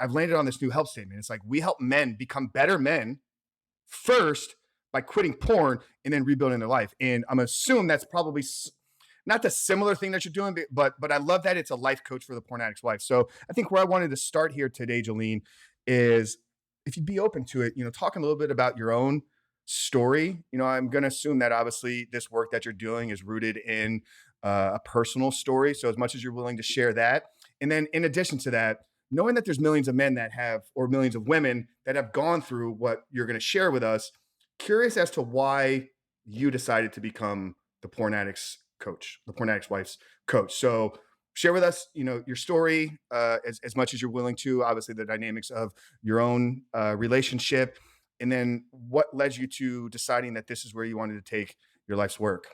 I've landed on this new help statement. It's like we help men become better men first by quitting porn and then rebuilding their life. And I'm assuming that's probably not the similar thing that you're doing, but I love that it's a life coach for the porn addict's wife. So I think where I wanted to start here today, Jolene, is if you'd be open to it, talking a little bit about your own story. I'm going to assume that obviously this work that you're doing is rooted in a personal story. So as much as you're willing to share that, and then in addition to that, knowing that there's millions of men that have, or millions of women that have gone through what you're going to share with us, curious as to why you decided to become the porn addict's coach, the porn addict's wife's coach. So share with us, your story as much as you're willing to, obviously the dynamics of your own relationship, and then what led you to deciding that this is where you wanted to take your life's work.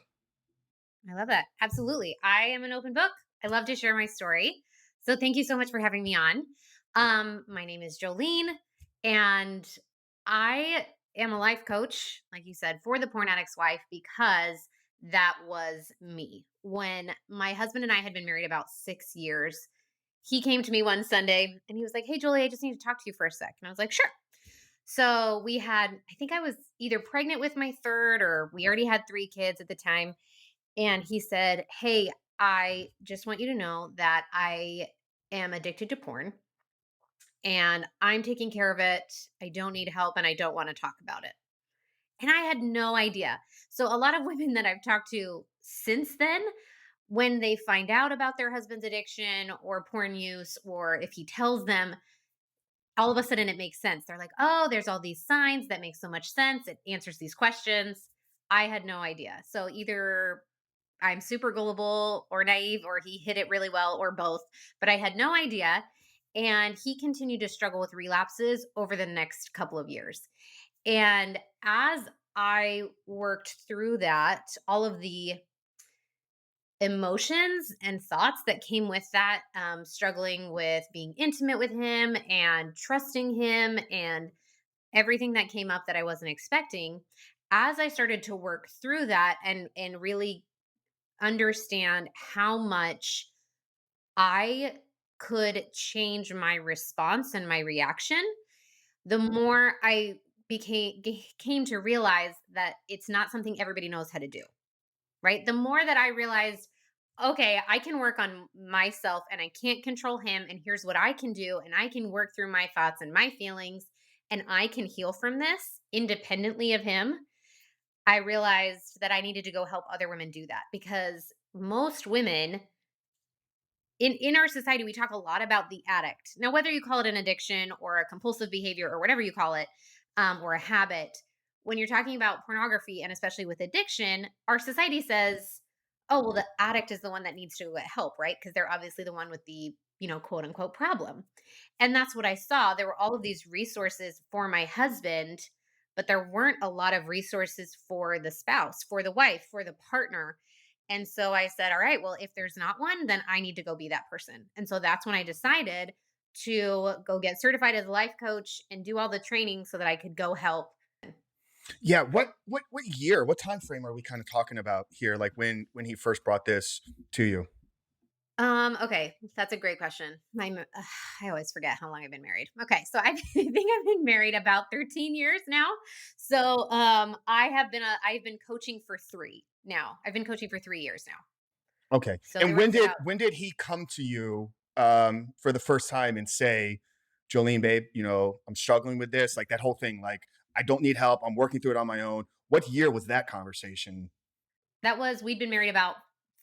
I love that. Absolutely. I am an open book. I love to share my story. So thank you so much for having me on. My name is Jolene, and I am a life coach, like you said, for the porn addict's wife because that was me. When my husband and I had been married about 6 years, he came to me one Sunday and he was like, "Hey, Jolie, I just need to talk to you for a sec." And I was like, "Sure." So I think I was either pregnant with my third or we already had 3 kids at the time. And he said, "Hey, I just want you to know that I am addicted to porn and I'm taking care of it. I don't need help and I don't want to talk about it." And I had no idea. So, a lot of women that I've talked to since then, when they find out about their husband's addiction or porn use, or if he tells them, all of a sudden it makes sense. They're like, "Oh, there's all these signs that make so much sense. It answers these questions." I had no idea. So, either I'm super gullible or naive, or he hit it really well, or both. But I had no idea. And he continued to struggle with relapses over the next couple of years. And as I worked through that, all of the emotions and thoughts that came with that, struggling with being intimate with him and trusting him, and everything that came up that I wasn't expecting, as I started to work through that and really understand how much I could change my response and my reaction, the more I came to realize that it's not something everybody knows how to do, right? The more that I realized, okay, I can work on myself and I can't control him, and here's what I can do, and I can work through my thoughts and my feelings, and I can heal from this independently of him. I realized that I needed to go help other women do that, because most women in our society, we talk a lot about the addict. Now, whether you call it an addiction or a compulsive behavior or whatever you call it, or a habit, when you're talking about pornography and especially with addiction, our society says, "Oh, well, the addict is the one that needs to get help," right? Because they're obviously the one with the, quote unquote problem. And that's what I saw. There were all of these resources for my husband, but there weren't a lot of resources for the spouse, for the wife, for the partner. And so I said, "All right, well, if there's not one, then I need to go be that person." And so that's when I decided to go get certified as a life coach and do all the training so that I could go help. Yeah, what year, what time frame are we kind of talking about here? Like when he first brought this to you? Okay, that's a great question. I always forget how long I've been married. Okay, so I think I've been married about 13 years now. So I've been coaching for 3 now. I've been coaching for 3 years now. Okay. So they And worked it out. when did he come to you for the first time and say, "Jolene, babe, I'm struggling with this," like that whole thing, like, "I don't need help. I'm working through it on my own." What year was that conversation? We'd been married about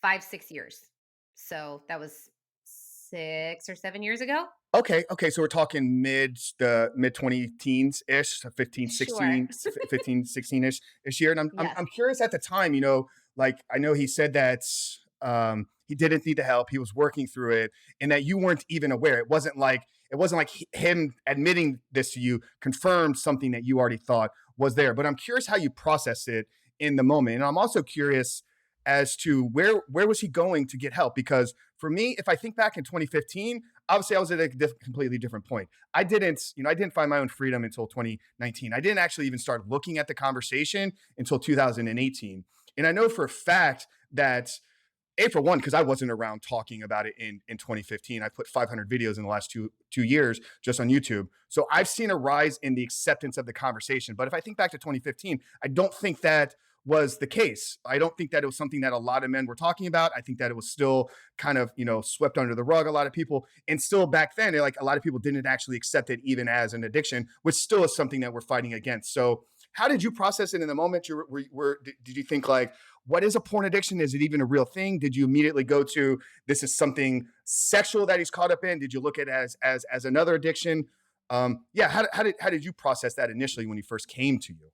5, 6 years. So that was 6 or 7 years ago? Okay, okay, so we're talking the mid 20 teens ish, so 15, Sure. 16, 15, 16 ish year. And Yes. I'm curious at the time, like I know he said that he didn't need the help, he was working through it, and that you weren't even aware. It wasn't like him admitting this to you confirmed something that you already thought was there. But I'm curious how you processed it in the moment. And I'm also curious as to where was he going to get help? Because for me, if I think back in 2015, obviously I was at a completely different point. I didn't find my own freedom until 2019. I didn't actually even start looking at the conversation until 2018. And I know for a fact that A, for one, because I wasn't around talking about it in 2015. I put 500 videos in the last two years just on YouTube. So I've seen a rise in the acceptance of the conversation. But if I think back to 2015, I don't think that was the case. I don't think that it was something that a lot of men were talking about. I think that it was still kind of, swept under the rug, a lot of people. And still back then, like a lot of people didn't actually accept it even as an addiction, which still is something that we're fighting against. So how did you process it in the moment? Did you think like, what is a porn addiction? Is it even a real thing? Did you immediately go to this is something sexual that he's caught up in? Did you look at it as another addiction? Yeah, how did you process that initially when he first came to you?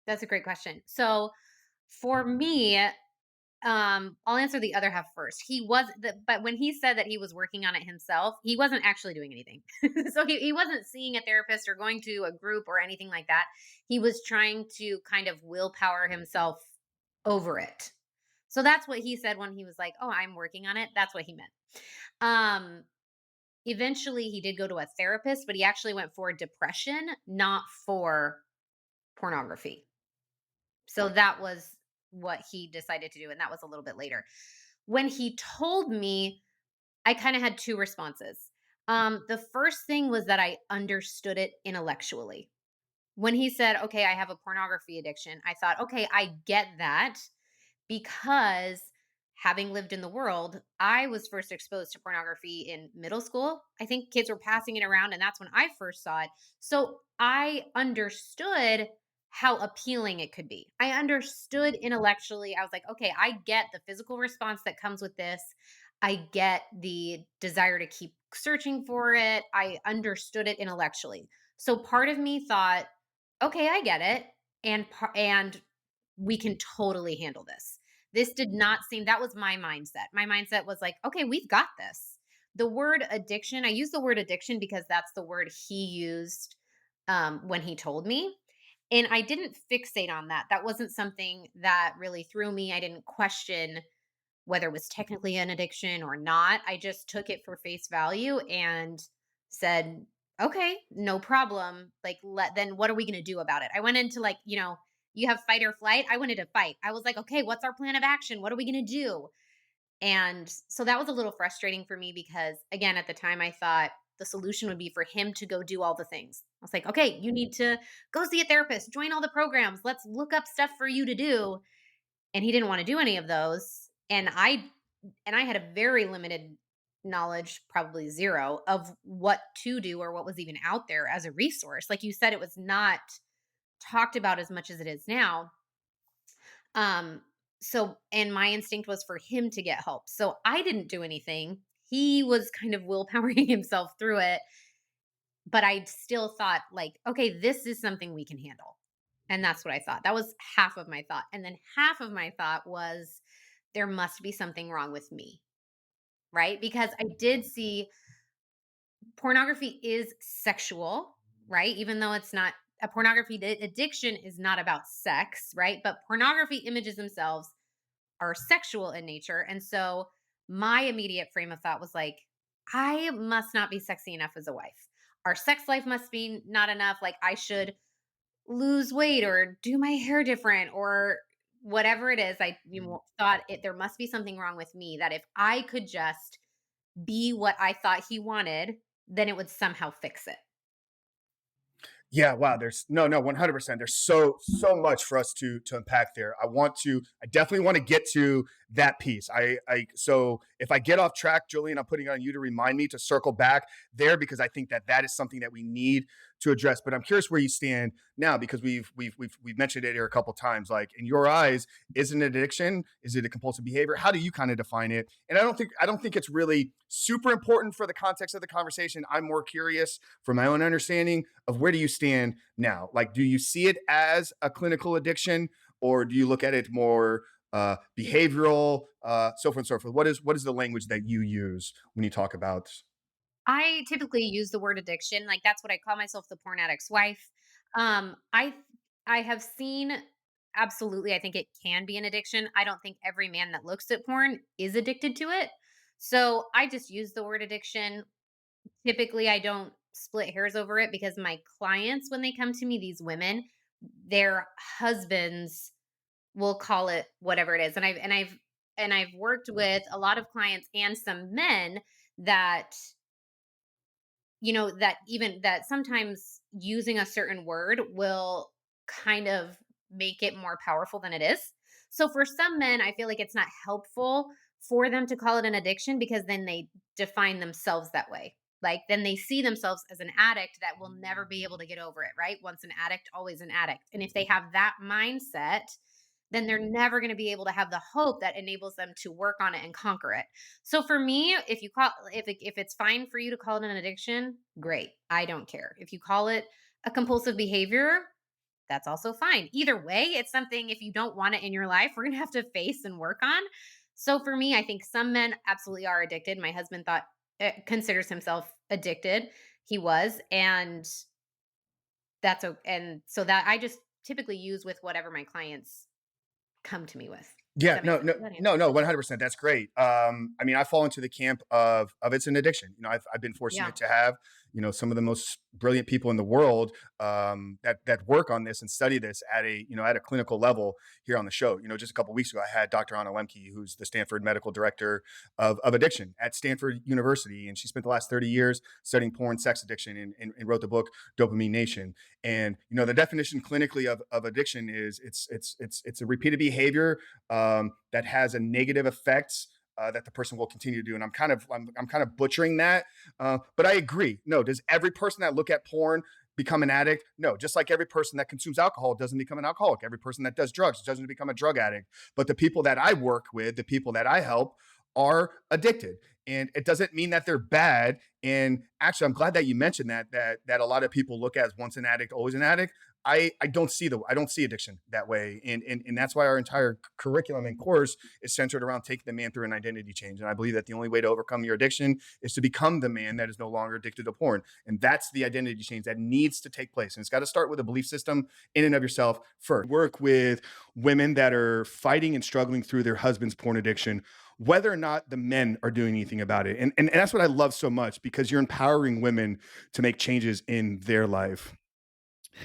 That's a great question. So for me, I'll answer the other half first. But when he said that he was working on it himself, he wasn't actually doing anything. So he wasn't seeing a therapist or going to a group or anything like that. He was trying to kind of willpower himself over it. So that's what he said when he was like, "Oh, I'm working on it." That's what he meant. Um, Eventually he did go to a therapist, but he actually went for depression, not for pornography. So that was what he decided to do, and that was a little bit later. When he told me, I kind of had two responses. The first thing was that I understood it intellectually. When he said, "Okay, I have a pornography addiction," I thought, "Okay, I get that." Because having lived in the world, I was first exposed to pornography in middle school. I think kids were passing it around, and that's when I first saw it. So I understood how appealing it could be. I understood intellectually. I was like, okay, I get the physical response that comes with this. I get the desire to keep searching for it. I understood it intellectually. So part of me thought, okay, I get it. And we can totally handle this. This did not seem that was my mindset. My mindset was like, okay, we've got this. The word addiction, I use the word addiction because that's the word he used when he told me. And I didn't fixate on that. That wasn't something that really threw me. I didn't question whether it was technically an addiction or not. I just took it for face value and said, okay, no problem. Like, then what are we going to do about it? I went into like, you have fight or flight. I wanted to fight. I was like, okay, what's our plan of action? What are we going to do? And so that was a little frustrating for me because, again, at the time I thought the solution would be for him to go do all the things. I was like, okay, you need to go see a therapist, join all the programs. Let's look up stuff for you to do, and he didn't want to do any of those. And I had a very limited knowledge, probably zero, of what to do or what was even out there as a resource. Like you said, it was not talked about as much as it is now. um and my instinct was for him to get help, so I didn't do anything. He was kind of willpowering himself through it, but I still thought like, okay, this is something we can handle. And that's what I thought. That was half of my thought. And then half of my thought was there must be something wrong with me, right? Because I did see pornography is sexual, right? Even though it's not a addiction is not about sex, right? But pornography images themselves are sexual in nature. And so my immediate frame of thought was like, I must not be sexy enough as a wife. Our sex life must be not enough. Like I should lose weight or do my hair different or whatever it is. Thought there must be something wrong with me, that if I could just be what I thought he wanted, then it would somehow fix it. Yeah, wow. There's no 100%. There's so much for us to unpack there. I definitely want to get to that piece. So if I get off track, Jolene, I'm putting it on you to remind me to circle back there because I think that is something that we need to address. But I'm curious where you stand now because we've mentioned it here a couple times. Like in your eyes, is it an addiction? Is it a compulsive behavior? How do you kind of define it? And I don't think it's really super important for the context of the conversation. I'm more curious from my own understanding of where do you stand now? Like, do you see it as a clinical addiction, or do you look at it more behavioral, so forth and so forth? What is the language that you use when you talk about? I typically use the word addiction. Like that's what I call myself, the porn addict's wife. I have seen, absolutely, I think it can be an addiction. I don't think every man that looks at porn is addicted to it. So I just use the word addiction. Typically I don't split hairs over it because my clients, when they come to me, these women, their husbands will call it whatever it is. And I've and I've worked with a lot of clients and some men that, that even that sometimes using a certain word will kind of make it more powerful than it is. So for some men, I feel like it's not helpful for them to call it an addiction, because then they define themselves that way. Like then they see themselves as an addict that will never be able to get over it, right? Once an addict, always an addict. And if they have that mindset, then they're never going to be able to have the hope that enables them to work on it and conquer it. So for me, if it's fine for you to call it an addiction, great. I don't care. If you call it a compulsive behavior, that's also fine. Either way, it's something, if you don't want it in your life, we're going to have to face and work on. So for me, I think some men absolutely are addicted. My husband considers himself addicted. He was, and and so that I just typically use with whatever my clients come to me with. Does Yeah, that make no, sense? no, Does that answer no, your no, question? 100%. That's great. I mean, I fall into the camp of it's an addiction. I've been Yeah. fortunate to have some of the most brilliant people in the world that work on this and study this at a clinical level here on the show. Just a couple weeks ago, I had Dr. Anna Lemke, who's the Stanford medical director of addiction at Stanford University, and she spent the last 30 years studying porn, sex addiction, and wrote the book Dopamine Nation. And the definition clinically of addiction is it's a repeated behavior that has a negative effects that the person will continue to do. And I'm kind of butchering that, but I agree. No, does every person that look at porn become an addict? No, just like every person that consumes alcohol doesn't become an alcoholic. Every person that does drugs doesn't become a drug addict. But the people that I work with, the people that I help, are addicted. And it doesn't mean that they're bad. And actually, I'm glad that you mentioned that a lot of people look at as once an addict, always an addict. I don't see addiction that way, and that's why our entire curriculum and course is centered around taking the man through an identity change. And I believe that the only way to overcome your addiction is to become the man that is no longer addicted to porn, and that's the identity change that needs to take place. And it's got to start with a belief system in and of yourself first. Work with women that are fighting and struggling through their husband's porn addiction, whether or not the men are doing anything about it. And that's what I love so much, because you're empowering women to make changes in their life.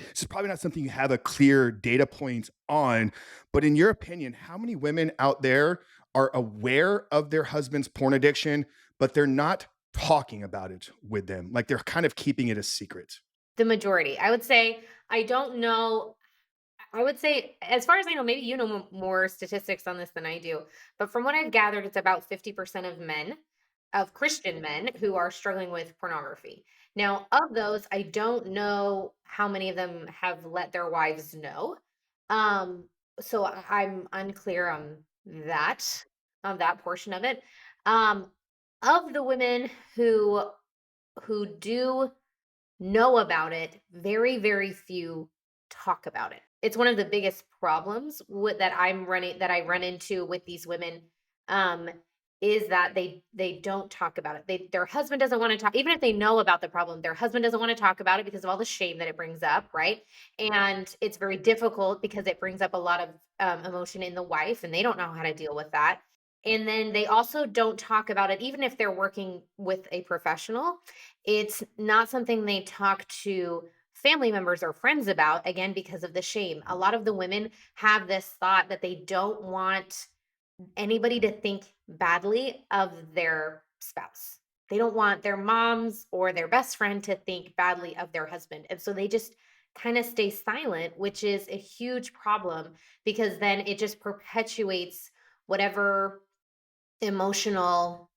This is probably not something you have a clear data point on, but in your opinion, how many women out there are aware of their husband's porn addiction, but they're not talking about it with them? Like they're kind of keeping it a secret. The majority. I would say, I don't know. I would say, as far as I know, maybe you know more statistics on this than I do, but from what I've gathered, it's about 50% of men, of Christian men, who are struggling with pornography. Now, of those, I don't know how many of them have let their wives know. Um, so I'm unclear on that portion of it. Um, of the women who do know about it, very, very few talk about it. It's one of the biggest problems that I run into with these women, um, is that they don't talk about it. Their husband doesn't want to talk, even if they know about the problem. Their husband doesn't want to talk about it because of all the shame that it brings up, right? And it's very difficult because it brings up a lot of emotion in the wife, and they don't know how to deal with that. And then they also don't talk about it, even if they're working with a professional. It's not something they talk to family members or friends about, again, because of the shame. A lot of the women have this thought that they don't want anybody to think badly of their spouse. They don't want their moms or their best friend to think badly of their husband. And so they just kind of stay silent, which is a huge problem, because then it just perpetuates whatever emotional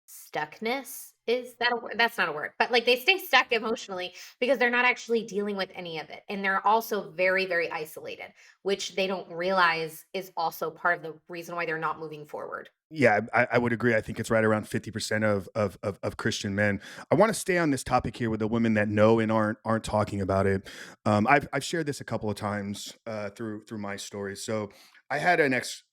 stuckness. Is that a word? That's not a word, but like they stay stuck emotionally because they're not actually dealing with any of it. And they're also very, very isolated, which they don't realize is also part of the reason why they're not moving forward. Yeah, I would agree. I think it's right around 50% of Christian men. I want to stay on this topic here with the women that know and aren't talking about it. I've shared this a couple of times through my story. So I had an ex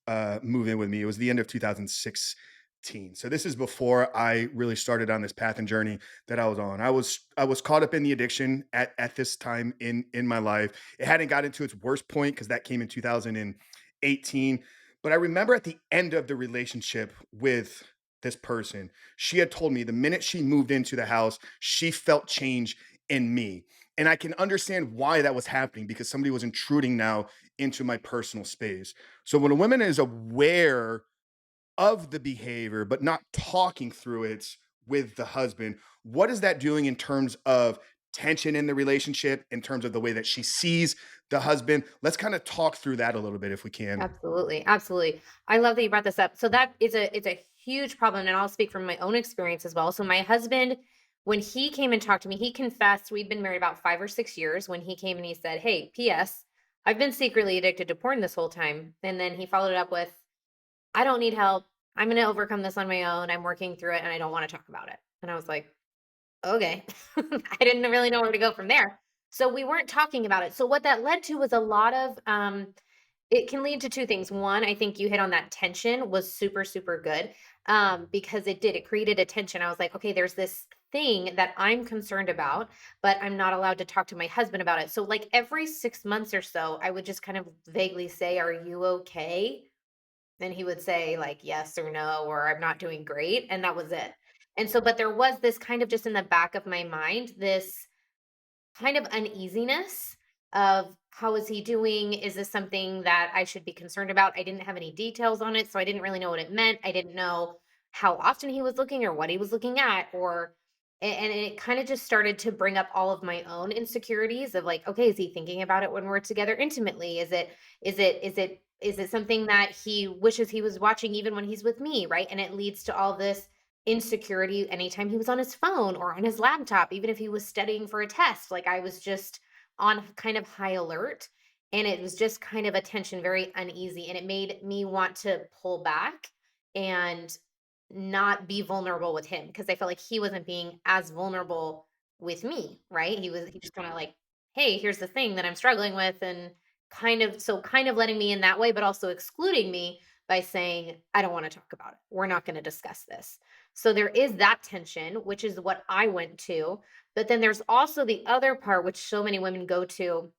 move in with me. It was the end of 2016. So this is before I really started on this path and journey that I was on. I was caught up in the addiction at this time in my life. It hadn't gotten to its worst point because that came in 2018. But I remember at the end of the relationship with this person, she had told me the minute she moved into the house, she felt change in me. And I can understand why that was happening, because somebody was intruding now into my personal space. So when a woman is aware of the behavior, but not talking through it with the husband, what is that doing in terms of tension in the relationship, in terms of the way that she sees the husband? Let's kind of talk through that a little bit if we can. Absolutely, absolutely. I love that you brought this up. So that is a huge problem, and I'll speak from my own experience as well. So my husband, when he came and talked to me, he confessed we'd been married about 5 or 6 years. When he came and he said, "Hey, P.S. I've been secretly addicted to porn this whole time," and then he followed it up with, "I don't need help. I'm going to overcome this on my own. I'm working through it, and I don't want to talk about it." And I was like, "Okay." I didn't really know where to go from there. So we weren't talking about it. So what that led to was a lot of it can lead to 2 things. One, I think you hit on that tension was super, super good, because it created a tension. I was like, "Okay, there's this thing that I'm concerned about, but I'm not allowed to talk to my husband about it." So, like, every 6 months or so, I would just kind of vaguely say, "Are you okay?" Then he would say, like, "Yes," or "No," or "I'm not doing great," and that was it. And so but there was this kind of just in the back of my mind, this kind of uneasiness of how is he doing? Is this something that I should be concerned about? I didn't have any details on it, so I didn't really know what it meant. I didn't know how often he was looking or what he was looking at or and it kind of just started to bring up all of my own insecurities of like, okay, is he thinking about it when we're together intimately? Is it something that he wishes he was watching even when he's with me, right? And it leads to all this insecurity anytime he was on his phone or on his laptop, even if he was studying for a test. Like I was just on kind of high alert. And it was just kind of a tension, very uneasy. And it made me want to pull back and not be vulnerable with him because I felt like he wasn't being as vulnerable with me, right? He just kind of like, hey, here's the thing that I'm struggling with. And kind of letting me in that way, but also excluding me by saying, I don't want to talk about it. We're not going to discuss this. So there is that tension, which is what I went to. But then there's also the other part, which so many women go to,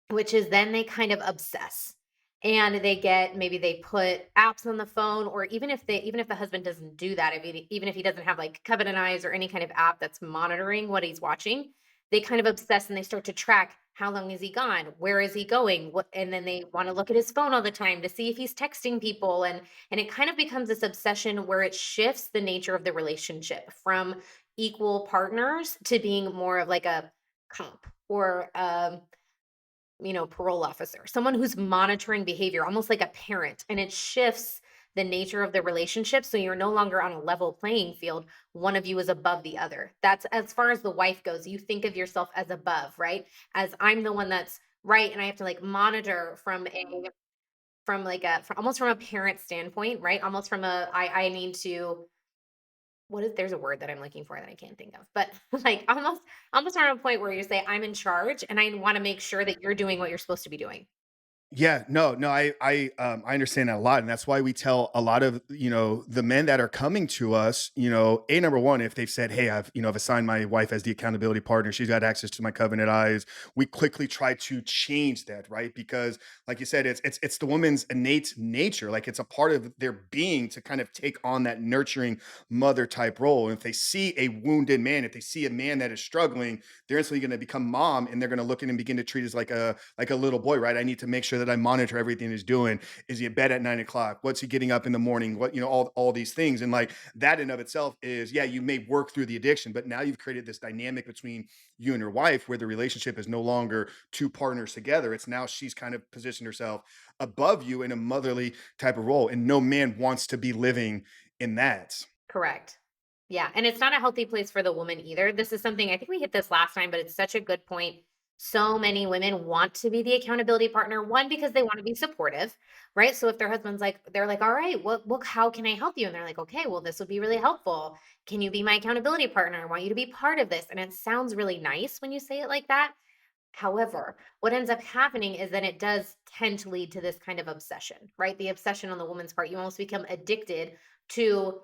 which is then they kind of obsess. And they get maybe they put apps on the phone, or even if the husband doesn't do that, even if he doesn't have like Covenant Eyes or any kind of app that's monitoring what he's watching, they kind of obsess and they start to track how long is he gone, where is he going, what, and then they want to look at his phone all the time to see if he's texting people, and it kind of becomes this obsession where it shifts the nature of the relationship from equal partners to being more of like a cop or parole officer, someone who's monitoring behavior, almost like a parent, and it shifts the nature of the relationship. So you're no longer on a level playing field. One of you is above the other. That's as far as the wife goes. You think of yourself as above, right? As I'm the one that's right. And I have to like monitor from almost from a parent standpoint, right? Almost from I need to there's a word that I'm looking for that I can't think of, but like almost on a point where you say, I'm in charge and I want to make sure that you're doing what you're supposed to be doing. Yeah, no, I understand that a lot, and that's why we tell a lot of the men that are coming to us. Number one, if they've said, "Hey, I've assigned my wife as the accountability partner. She's got access to my covenant eyes." We quickly try to change that, right? Because, like you said, it's the woman's innate nature. Like it's a part of their being to kind of take on that nurturing mother type role. And if they see a wounded man, if they see a man that is struggling, they're instantly going to become mom, and they're going to look at him and begin to treat as like a little boy, right? I need to make sure that I monitor everything he's doing. Is he in bed at 9 o'clock? What's he getting up in the morning? What, all these things. And like that in of itself is, yeah, you may work through the addiction, but now you've created this dynamic between you and your wife where the relationship is no longer two partners together. It's now she's kind of positioned herself above you in a motherly type of role. And no man wants to be living in that. Correct. Yeah, and it's not a healthy place for the woman either. This is something I think we hit this last time, but it's such a good point. So many women want to be the accountability partner, one because they want to be supportive, right? So if their husband's like, they're like, "All right, what how can I help you?" And they're like, "Okay, well, this would be really helpful. Can you be my accountability partner? I want you to be part of this." And it sounds really nice when you say it like that. However, what ends up happening is that it does tend to lead to this kind of obsession, right? The obsession on the woman's part. You almost become addicted to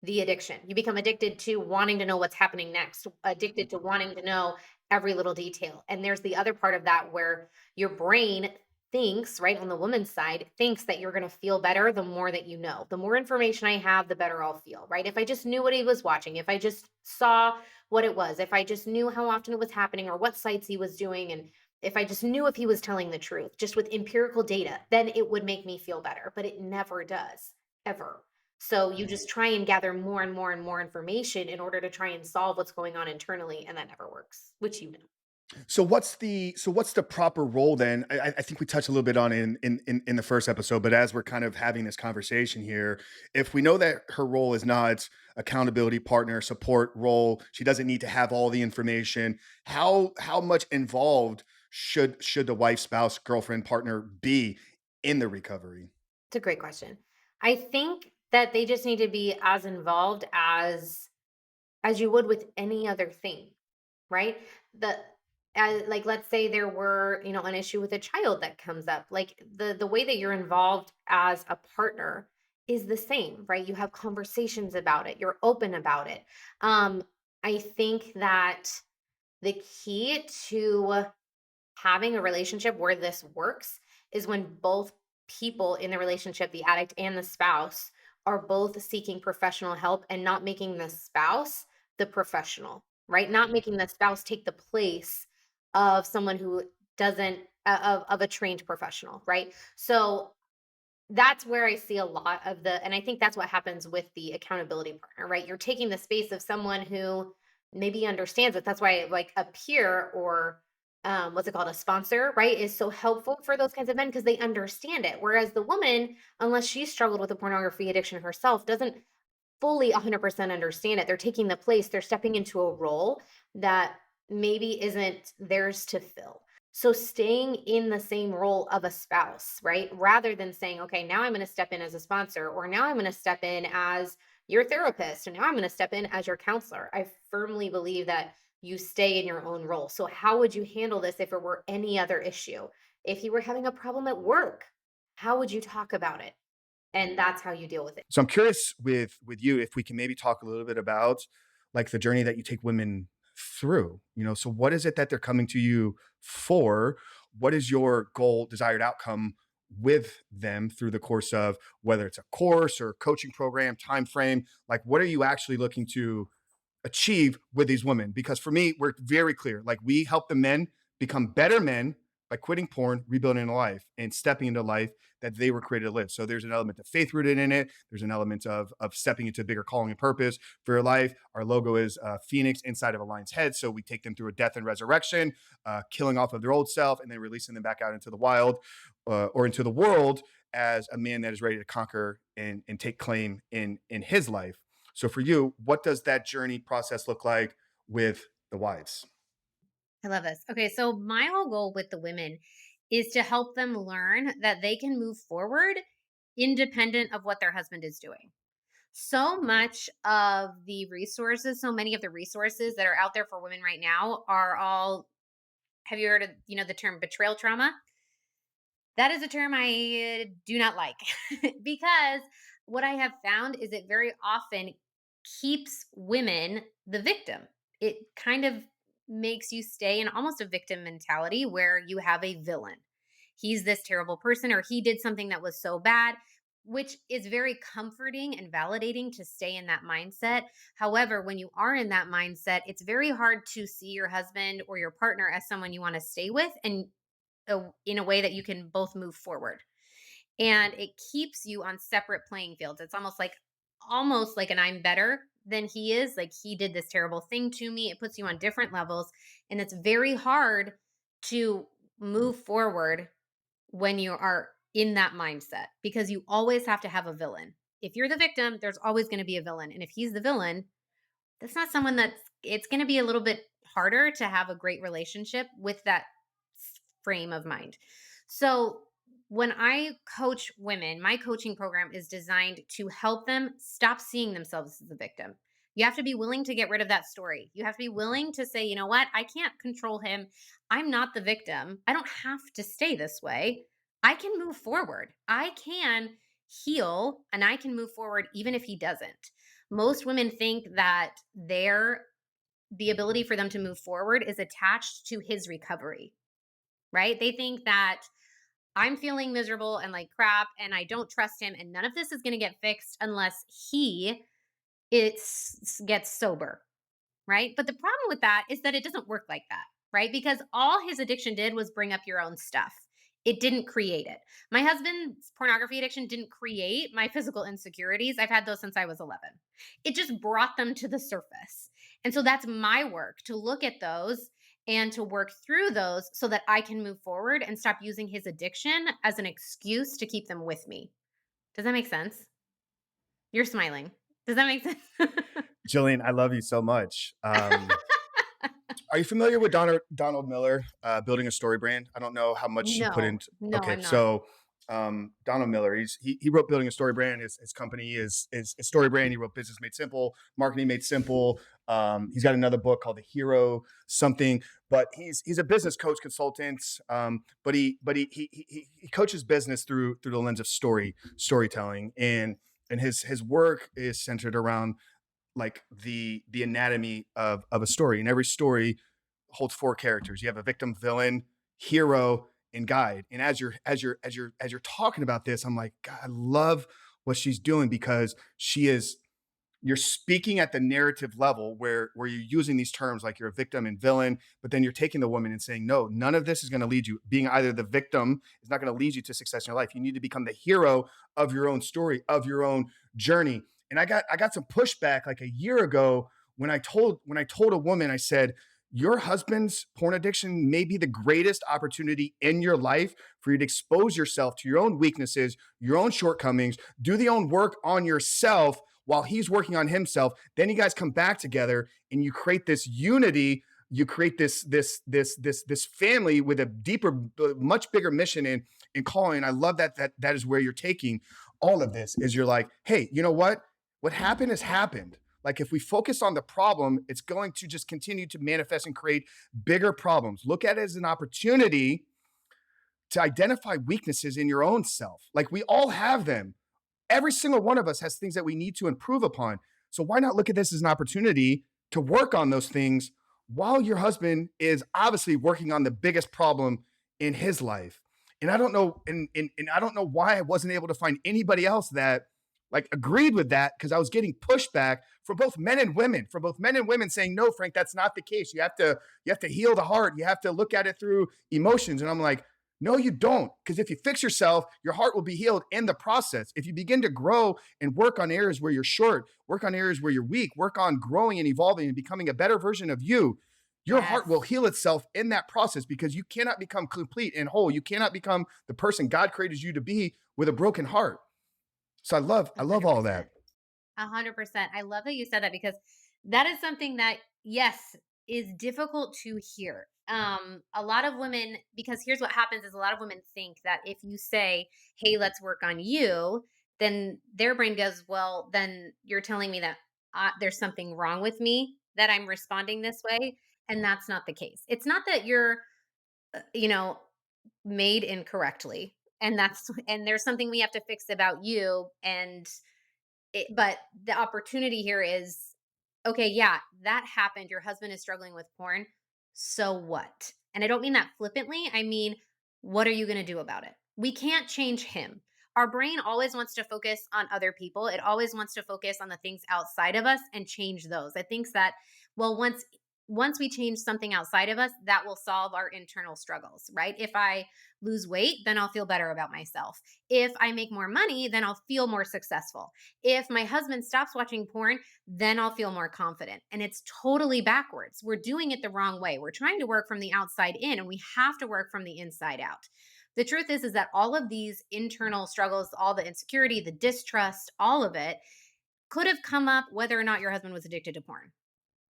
the addiction. You become addicted to wanting to know what's happening next, addicted to wanting to know every little detail. And there's the other part of that where your brain thinks, right, on the woman's side, thinks that you're going to feel better the more that you know. The more information I have, the better I'll feel, right? If I just knew what he was watching, if I just saw what it was, if I just knew how often it was happening or what sites he was doing, and if I just knew if he was telling the truth, just with empirical data, then it would make me feel better. But it never does, ever. So you just try and gather more and more and more information in order to try and solve what's going on internally, and that never works, which you know. So what's the proper role then? I think we touched a little bit on it in the first episode, but as we're kind of having this conversation here, if we know that her role is not accountability partner support role, she doesn't need to have all the information. How much involved should the wife, spouse, girlfriend, partner be in the recovery? It's a great question. I think that they just need to be as involved as you would with any other thing, right? The like let's say there were, an issue with a child that comes up. Like the way that you're involved as a partner is the same, right? You have conversations about it. You're open about it. Um I think that the key to having a relationship where this works is when both people in the relationship, the addict and the spouse, are both seeking professional help and not making the spouse the professional, right? Not making the spouse take the place of someone who doesn't of a trained professional, right? So that's where I see a lot of and I think that's what happens with the accountability partner, right? You're taking the space of someone who maybe understands it. That's why, like, a peer or what's it called, a sponsor, right, is so helpful for those kinds of men because they understand it. Whereas the woman, unless she struggled with a pornography addiction herself, doesn't fully 100% understand it. They're taking the place, they're stepping into a role that maybe isn't theirs to fill. So staying in the same role of a spouse, right? Rather than saying, okay, now I'm going to step in as a sponsor, or now I'm going to step in as your therapist, and now I'm going to step in as your counselor. I firmly believe that you stay in your own role. So, how would you handle this if it were any other issue? If you were having a problem at work, how would you talk about it? And that's how you deal with it. So I'm curious with you if we can maybe talk a little bit about like the journey that you take women through. So what is it that they're coming to you for? What is your goal, desired outcome with them through the course of whether it's a course or coaching program, time frame? Like what are you actually looking to achieve with these women? Because for me, we're very clear. Like we help the men become better men by quitting porn, rebuilding a life, and stepping into life that they were created to live. So there's an element of faith rooted in it. There's an element of stepping into a bigger calling and purpose for your life. Our logo is a phoenix inside of a lion's head. So we take them through a death and resurrection, killing off of their old self, and then releasing them back out into the wild or into the world as a man that is ready to conquer and take claim in his life. So for you, what does that journey process look like with the wives? I love this. Okay, so my whole goal with the women is to help them learn that they can move forward independent of what their husband is doing. So much of the resources, so many of the resources that are out there for women right now are all, have you heard of, the term betrayal trauma? That is a term I do not like because what I have found is it very often keeps women the victim. It kind of makes you stay in almost a victim mentality where you have a villain. He's this terrible person, or he did something that was so bad, which is very comforting and validating to stay in that mindset. However, when you are in that mindset, it's very hard to see your husband or your partner as someone you want to stay with and in a way that you can both move forward, and it keeps you on separate playing fields. It's almost like an I'm better than he is, like he did this terrible thing to me. It puts you on different levels, and it's very hard to move forward when you are in that mindset because you always have to have a villain. If you're the victim, there's always going to be a villain, and if he's the villain, that's not someone that's it's going to be a little bit harder to have a great relationship with that frame of mind. So, when I coach women, my coaching program is designed to help them stop seeing themselves as the victim. You have to be willing to get rid of that story. You have to be willing to say, you know what? I can't control him. I'm not the victim. I don't have to stay this way. I can move forward. I can heal and I can move forward even if he doesn't. Most women think that the ability for them to move forward is attached to his recovery, right? They think that I'm feeling miserable and like crap and I don't trust him and none of this is going to get fixed unless he gets sober, right? But the problem with that is that it doesn't work like that, right? Because all his addiction did was bring up your own stuff. It didn't create it. My husband's pornography addiction didn't create my physical insecurities. I've had those since I was 11. It just brought them to the surface. And so that's my work, to look at those and to work through those so that I can move forward and stop using his addiction as an excuse to keep them with me. Does that make sense? You're smiling. Does that make sense? Jillian, I love you so much. Are you familiar with Donald Miller, building a story brand? I don't know how much you put No, into. no, Okay, I'm not. so Donald Miller, he wrote Building a Story Brand. His company is Story Brand. He wrote Business Made Simple, Marketing Made Simple. He's got another book called The Hero Something, but he's a business coach consultant. But he coaches business through the lens of storytelling, and his work is centered around like the anatomy of a story, and every story holds four characters. You have a victim, villain, hero, and guide. And as you're talking about this, I'm like, God, I love what she's doing, because she is you're speaking at the narrative level where you're using these terms like you're a victim and villain, but then you're taking the woman and saying, no, none of this is going to lead you. Being either the victim is not going to lead you to success in your life. You need to become the hero of your own story, of your own journey. And I got some pushback like a year ago when I told a woman, I said, your husband's porn addiction may be the greatest opportunity in your life for you to expose yourself to your own weaknesses, your own shortcomings, do the own work on yourself while he's working on himself. Then you guys come back together and you create this unity. You create this family with a deeper, much bigger mission and calling. I love that is where you're taking all of this. Is you're like, hey, you know what? What happened has happened. Like if we focus on the problem, it's going to just continue to manifest and create bigger problems. Look at it as an opportunity to identify weaknesses in your own self. Like we all have them. Every single one of us has things that we need to improve upon. So why not look at this as an opportunity to work on those things while your husband is obviously working on the biggest problem in his life? And I don't know, and I don't know why I wasn't able to find anybody else that like agreed with that, because I was getting pushback from both men and women saying, no, Frank, that's not the case. You have to heal the heart. You have to look at it through emotions. And I'm like, no, you don't. Because if you fix yourself, your heart will be healed in the process. If you begin to grow and work on areas where you're short, work on areas where you're weak, work on growing and evolving and becoming a better version of you, your heart will Yes. heal itself in that process, because you cannot become complete and whole. You cannot become the person God created you to be with a broken heart. So I love all that. 100%. 100%. I love that you said that because that is something that, yes, is difficult to hear. A lot of women, because here's what happens is a lot of women think that if you say, hey, let's work on you, then their brain goes, well, then you're telling me that there's something wrong with me that I'm responding this way. And that's not the case. It's not that you're, you know, made incorrectly. And there's something we have to fix about you. But the opportunity here is, okay, yeah, that happened. Your husband is struggling with porn. So what? And I don't mean that flippantly. I mean, what are you going to do about it? We can't change him. Our brain always wants to focus on other people. It always wants to focus on the things outside of us and change those. It thinks that, well, once we change something outside of us, that will solve our internal struggles, right? If I lose weight, then I'll feel better about myself. If I make more money, then I'll feel more successful. If my husband stops watching porn, then I'll feel more confident. And it's totally backwards. We're doing it the wrong way. We're trying to work from the outside in, and we have to work from the inside out. The truth is that all of these internal struggles, all the insecurity, the distrust, all of it could have come up whether or not your husband was addicted to porn.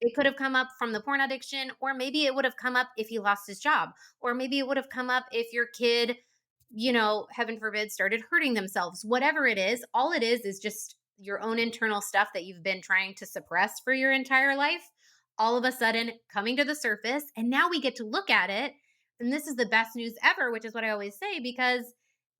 It could have come up from the porn addiction, or maybe it would have come up if he lost his job, or maybe it would have come up if your kid, heaven forbid, started hurting themselves. Whatever it is, all it is just your own internal stuff that you've been trying to suppress for your entire life, all of a sudden coming to the surface. And now we get to look at it. And this is the best news ever, which is what I always say, because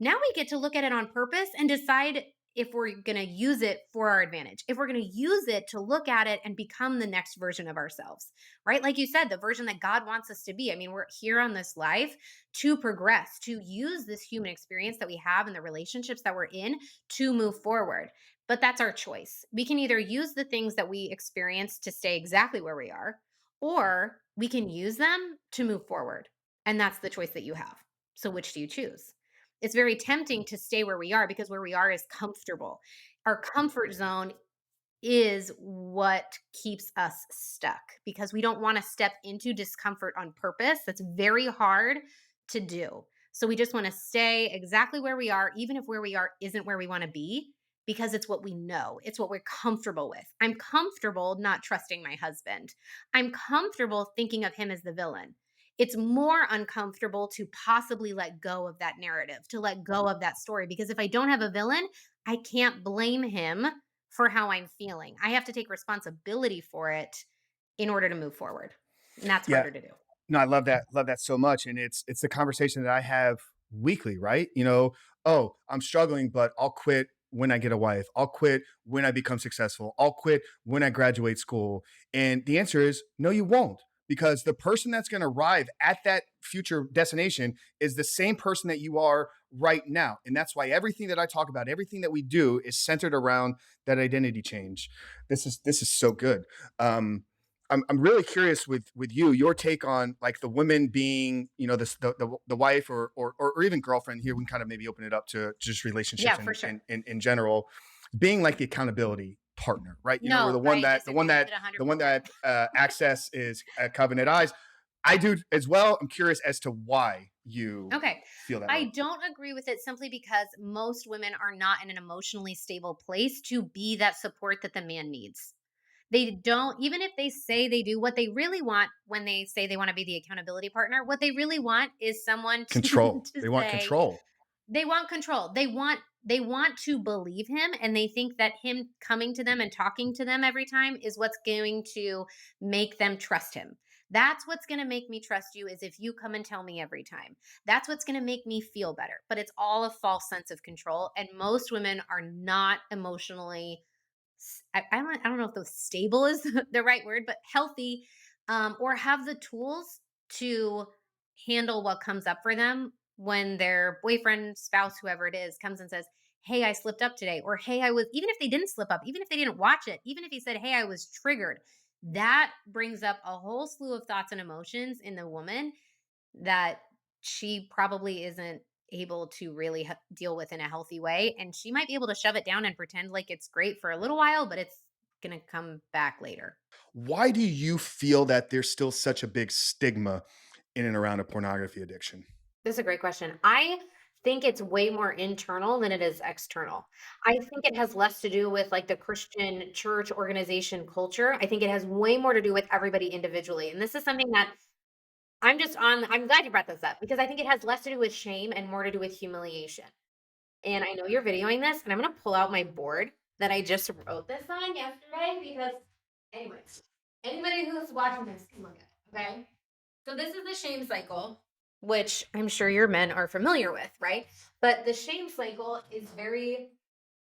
now we get to look at it on purpose and decide if we're going to use it for our advantage, if we're going to use it to look at it and become the next version of ourselves, right? Like you said, the version that God wants us to be. I mean, we're here on this life to progress, to use this human experience that we have and the relationships that we're in to move forward. But that's our choice. We can either use the things that we experience to stay exactly where we are, or we can use them to move forward. And that's the choice that you have. So which do you choose? It's very tempting to stay where we are because where we are is comfortable. Our comfort zone is what keeps us stuck because we don't want to step into discomfort on purpose. That's very hard to do. So we just want to stay exactly where we are, even if where we are isn't where we want to be, because it's what we know. It's what we're comfortable with. I'm comfortable not trusting my husband. I'm comfortable thinking of him as the villain. It's more uncomfortable to possibly let go of that narrative, to let go of that story, because if I don't have a villain, I can't blame him for how I'm feeling. I have to take responsibility for it in order to move forward. And that's Yeah. harder to do. No, I love that so much, and it's the conversation that I have weekly, right? Oh, I'm struggling, but I'll quit when I get a wife. I'll quit when I become successful. I'll quit when I graduate school. And the answer is no, you won't, because the person that's going to arrive at that future destination is the same person that you are right now, and that's why everything that I talk about, everything that we do, is centered around that identity change. This is so good. I'm really curious with you, your take on like the women being, the wife or even girlfriend. Here we can kind of maybe open it up to just relationships Yeah, for sure. in general, being like the accountability partner, right? Where No, I disagree with it the one 100%. that access is covenant eyes. I do as well. I'm curious as to why you Okay. feel that way. I don't agree with it simply because most women are not in an emotionally stable place to be that support that the man needs. They don't, even if they say they do, what they really want when they say they want to be the accountability partner, what they really want is someone to, Control. to They want say, control. they want control. They want to believe him, and they think that him coming to them and talking to them every time is what's going to make them trust him. That's what's going to make me trust you is if you come and tell me every time. That's what's going to make me feel better. But it's all a false sense of control, and most women are not emotionally I don't know if the stable is the right word, but healthy, or have the tools to handle what comes up for them when their boyfriend, spouse, whoever it is, comes and says, "Hey, I slipped up today," or "Hey, I was." Even if they didn't slip up, even if they didn't watch it, even if he said, "Hey, I was triggered," that brings up a whole slew of thoughts and emotions in the woman that she probably isn't able to really deal with in a healthy way. And she might be able to shove it down and pretend like it's great for a little while, but it's going to come back later. Why do you feel that there's still such a big stigma in and around a pornography addiction? That's a great question. I think it's way more internal than it is external. I think it has less to do with like the Christian church organization culture. I think it has way more to do with everybody individually. And this is something that I'm glad you brought this up because I think it has less to do with shame and more to do with humiliation. And I know you're videoing this, and I'm gonna pull out my board that I just wrote this on yesterday because, anyways, anybody who's watching this can look at it. Okay, so this is the shame cycle, which I'm sure your men are familiar with, right? But the shame cycle is very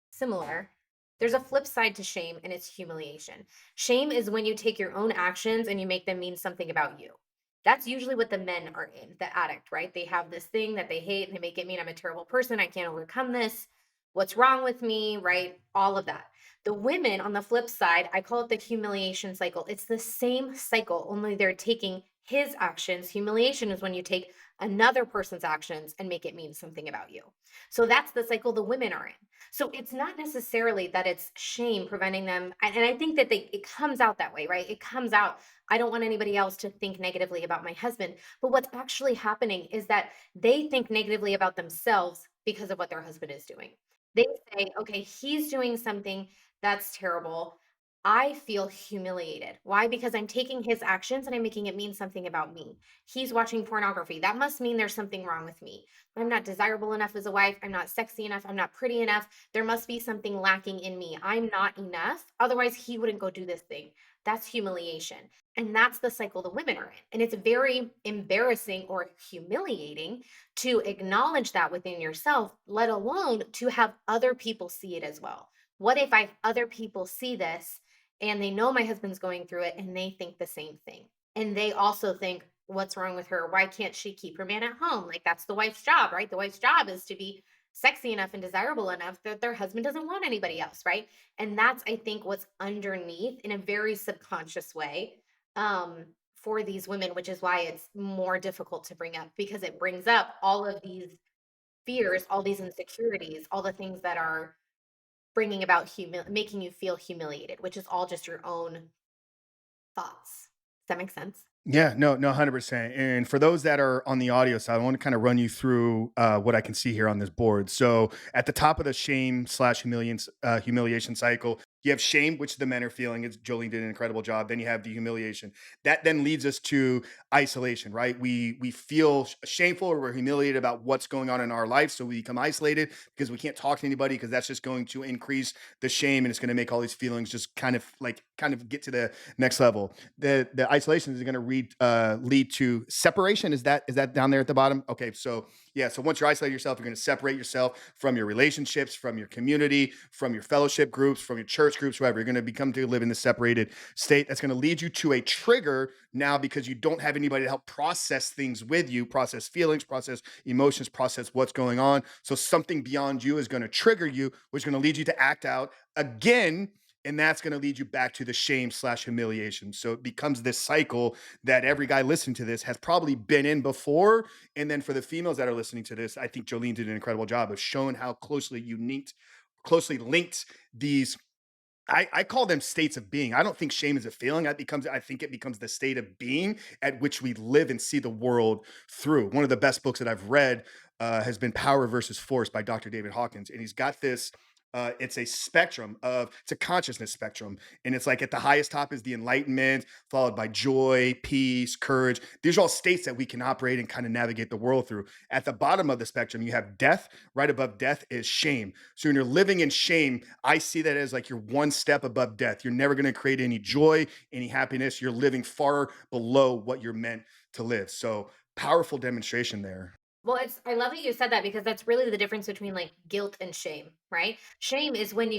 similar. There's a flip side to shame, and it's humiliation. Shame is when you take your own actions and you make them mean something about you. That's usually what the men are in, the addict, right? They have this thing that they hate and they make it mean I'm a terrible person. I can't overcome this. What's wrong with me, right? All of that. The women on the flip side, I call it the humiliation cycle. It's the same cycle, only they're taking his actions. Humiliation is when you take another person's actions and make it mean something about you. So that's the cycle the women are in. So it's not necessarily that it's shame preventing them. And I think that it comes out that way, right? It comes out, I don't want anybody else to think negatively about my husband. But what's actually happening is that they think negatively about themselves because of what their husband is doing. They say, okay, he's doing something that's terrible. I feel humiliated. Why? Because I'm taking his actions and I'm making it mean something about me. He's watching pornography. That must mean there's something wrong with me. I'm not desirable enough as a wife. I'm not sexy enough. I'm not pretty enough. There must be something lacking in me. I'm not enough. Otherwise, he wouldn't go do this thing. That's humiliation. And that's the cycle the women are in. And it's very embarrassing or humiliating to acknowledge that within yourself, let alone to have other people see it as well. What if other people see this and they know my husband's going through it and they think the same thing? And they also think, what's wrong with her? Why can't she keep her man at home? Like that's the wife's job, right? The wife's job is to be sexy enough and desirable enough that their husband doesn't want anybody else, right? And that's I think what's underneath in a very subconscious way. Um for these women, which is why it's more difficult to bring up because it brings up all of these fears, all these insecurities, all the things that are bringing about making you feel humiliated, which is all just your own thoughts. Does that make sense? Yeah, no, 100%. And for those that are on the audio side, I want to kind of run you through what I can see here on this board. So at the top of the shame slash humiliation cycle, you have shame, which the men are feeling. It's Jolene did an incredible job. Then you have the humiliation. That then leads us to isolation, right? We feel shameful or we're humiliated about what's going on in our life, so we become isolated because we can't talk to anybody because that's just going to increase the shame and it's going to make all these feelings just kind of get to the next level. The isolation is going to lead to separation. Is that down there at the bottom? Okay, so yeah, so once you're isolated yourself, you're going to separate yourself from your relationships, from your community, from your fellowship groups, from your church groups, whatever. You're going to become to live in this separated state. That's going to lead you to a trigger now because you don't have anybody to help process things with you, process feelings, process emotions, process what's going on. So something beyond you is going to trigger you, which is going to lead you to act out again, and that's going to lead you back to the shame slash humiliation. So it becomes this cycle that every guy listening to this has probably been in before. And then for the females that are listening to this, I think Jolene did an incredible job of showing how closely linked these. I call them states of being. I don't think shame is a feeling. I think it becomes the state of being at which we live and see the world through. One of the best books that I've read has been Power versus Force by Dr. David Hawkins. And he's got this it's a spectrum of it's a consciousness spectrum, and it's like at the highest top is the enlightenment, followed by joy, peace, courage. These are all states that we can operate and kind of navigate the world through. At the bottom of the spectrum you have death. Right above death is shame. So when you're living in shame, I see that as like you're one step above death. You're never going to create any joy, any happiness. You're living far below what you're meant to live. So powerful demonstration there. Well, I love that you said that because that's really the difference between like guilt and shame, right? Shame is when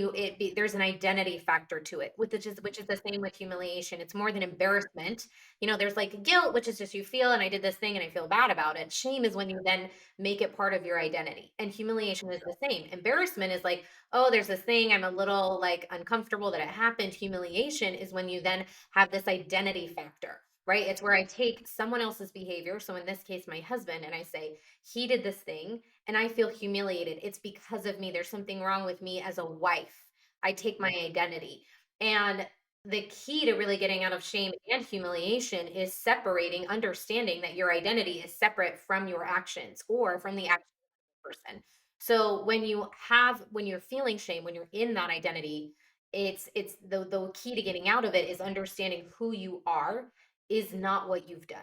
there's an identity factor to it, which is the same with humiliation. It's more than embarrassment. There's like guilt, which is just you feel and I did this thing and I feel bad about it. Shame is when you then make it part of your identity. And humiliation is the same. Embarrassment is like, oh, there's this thing, I'm a little like uncomfortable that it happened. Humiliation is when you then have this identity factor. Right? It's where I take someone else's behavior. So in this case, my husband, and I say, he did this thing and I feel humiliated. It's because of me. There's something wrong with me as a wife. I take my identity. And the key to really getting out of shame and humiliation is separating, understanding that your identity is separate from your actions or from the action of the person. So when you're feeling shame, when you're in that identity, it's the key to getting out of it is understanding who you are is not what you've done.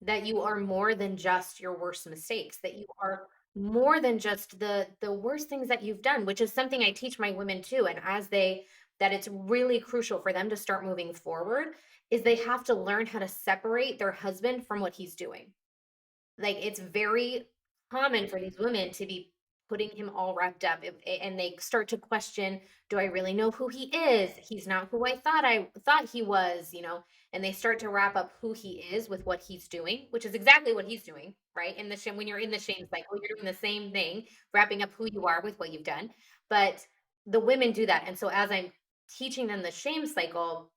That you are more than just your worst mistakes, that you are more than just the worst things that you've done, which is something I teach my women too. And that it's really crucial for them to start moving forward is they have to learn how to separate their husband from what he's doing. Like, it's very common for these women to be putting him all wrapped up, and they start to question, "Do I really know who he is? He's not who I thought he was," and they start to wrap up who he is with what he's doing, which is exactly what he's doing, right? In the shame When you're in the shame cycle, you're doing the same thing, wrapping up who you are with what you've done. But the women do that, and so as I'm teaching them the shame cycle,